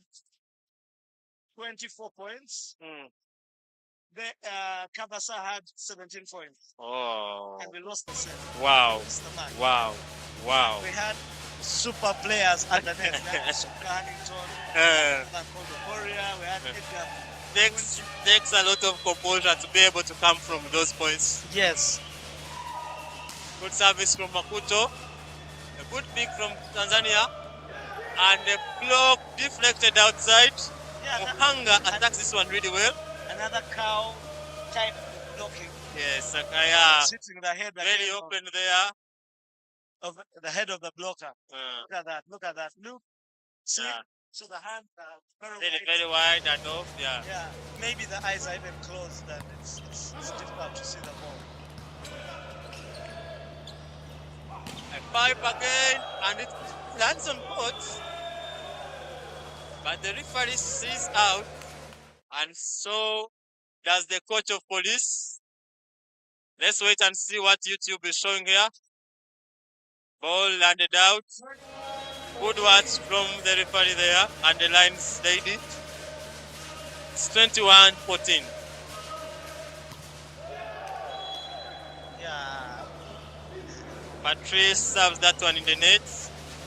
24 points. The Kabasa had 17 points. Oh. And we lost the set. Wow. We lost the match. Wow. We had super players at the net. We had Suka Hannington, we had Edgar. Takes a lot of composure to be able to come from those points. Yes. Good service from Makuto. A good pick from Tanzania. And the block deflected outside. Yeah, Ohanga attacks this one really well. Another cow type blocking. Yes, yeah. Sitting the head Very again open there. of the head of the blocker. Uh, Look at that. Look at that. Look. See? yeah. So the hand very Very, wide. very wide and off. Yeah. Yeah. Maybe the eyes are even closed and it's difficult to see the ball. A pipe again, and it lands on board. But the referee sees out, and so does the coach of police. Let's wait and see what YouTube is showing here. Ball landed out. Good words from the referee there, and the line stayed it. It's 21-14. Yeah. Patrice serves that one in the net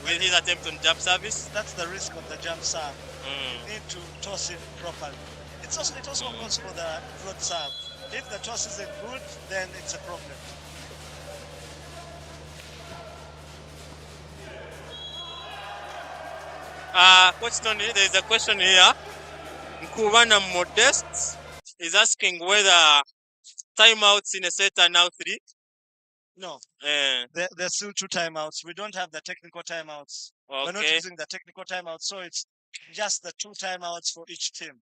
with his attempt on jump service. That's the risk of the jump serve. Mm. You need to toss it properly. It also goes for the float serve. If the toss isn't good, then it's a problem. Coach Tony, there is a question here. Nkubana Modest is asking whether timeouts in a set are now 3. No, Uh, there's still 2 timeouts. We don't have the technical timeouts. We're not okay. using the technical timeouts, so it's just the 2 timeouts for each team.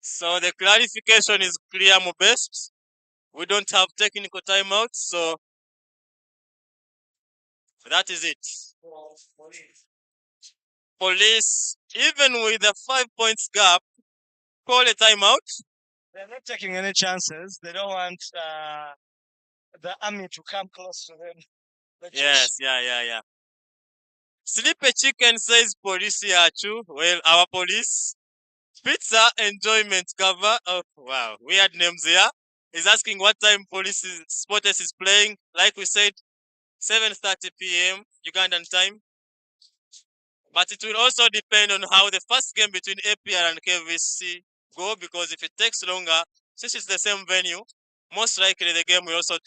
So the clarification is clear, Modest. We don't have technical timeouts, so that is it. Police, even with a 5 points gap, call a timeout. They're not taking any chances. They don't want the army to come close to them. The Yes, yeah. Sleepy Chicken says police here too. Well, our police. Pizza Enjoyment Cover. Oh, wow. Weird names here. He's asking what time Sports is playing. Like we said, 7:30 p.m. Ugandan time. But it will also depend on how the first game between APR and KVC go, because if it takes longer, since it's the same venue, most likely the game will also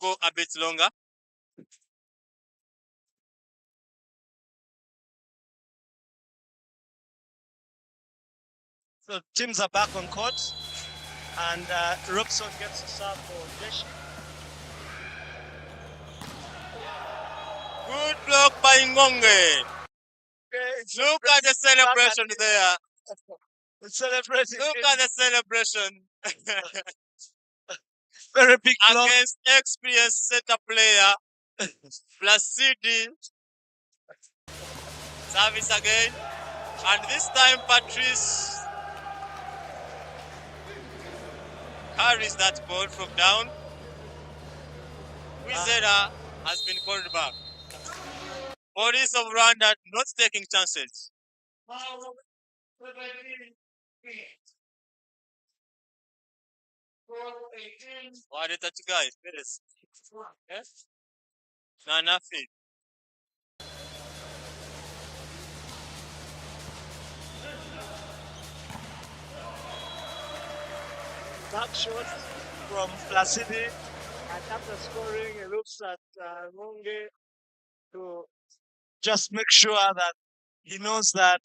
go a bit longer. So teams are back on court, and Robson gets to serve for Jeshi. Good block by Ngonge. Look at the celebration there. The celebration. Look at the celebration. Very big block. Against experienced setter player, Placidi. Service again. And this time Patrice carries that ball from down. Wizera has been called back. Police of Rwanda not taking chances. What is that, guys? Yes? No, nothing. Back shot from Placidi, and after scoring, he looks at Ngonge to just make sure that he knows that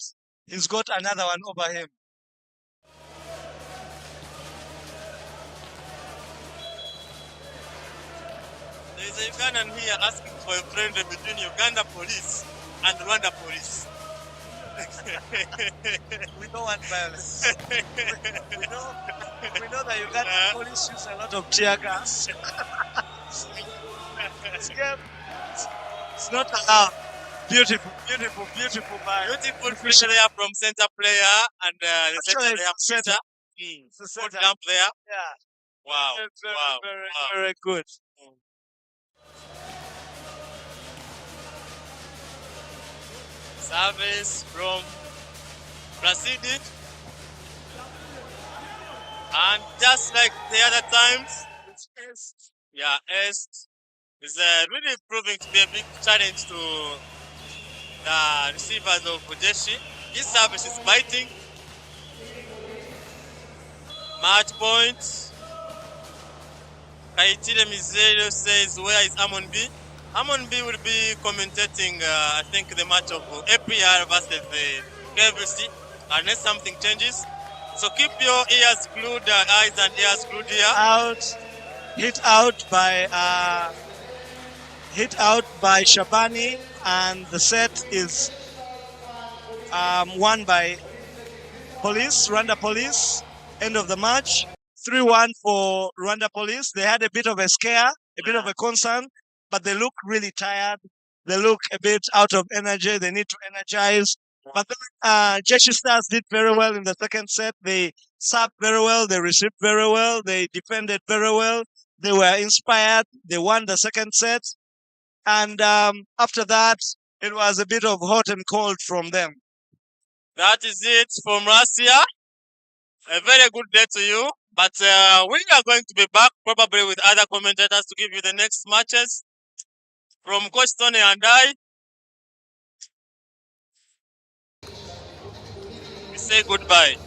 he's got another one over him. There is a Ugandan here asking for a friendly between Uganda police and Rwanda police. We don't want violence. we know that Ugandan police use a lot of tear gas. It's not allowed. Beautiful, beautiful, beautiful. Beautiful finish there from center player, and the center player center. Good jump there. Yeah. Wow. Very good. Service from Placidi. And just like the other times, Est is really proving to be a big challenge to the receivers of Jeshi. His service is biting. Match point. Kaitire Mizerio says, where is Amon B? Amon B will be commentating, I think, the match of APR versus the KVC, unless something changes. So keep your ears glued, eyes and ears glued here. Out. hit out by Shabani, and the set is won by Rwanda Police. End of the match, 3-1 for Rwanda Police. They had a bit of a scare, a bit of a concern, but they look really tired. They look a bit out of energy. They need to energize. But Jeshi Stars did very well in the second set. They served very well. They received very well. They defended very well. They were inspired. They won the second set. And after that, it was a bit of hot and cold from them. That is it from Russia. A very good day to you. But we are going to be back probably with other commentators to give you the next matches. From Coach Tony and I, we say goodbye.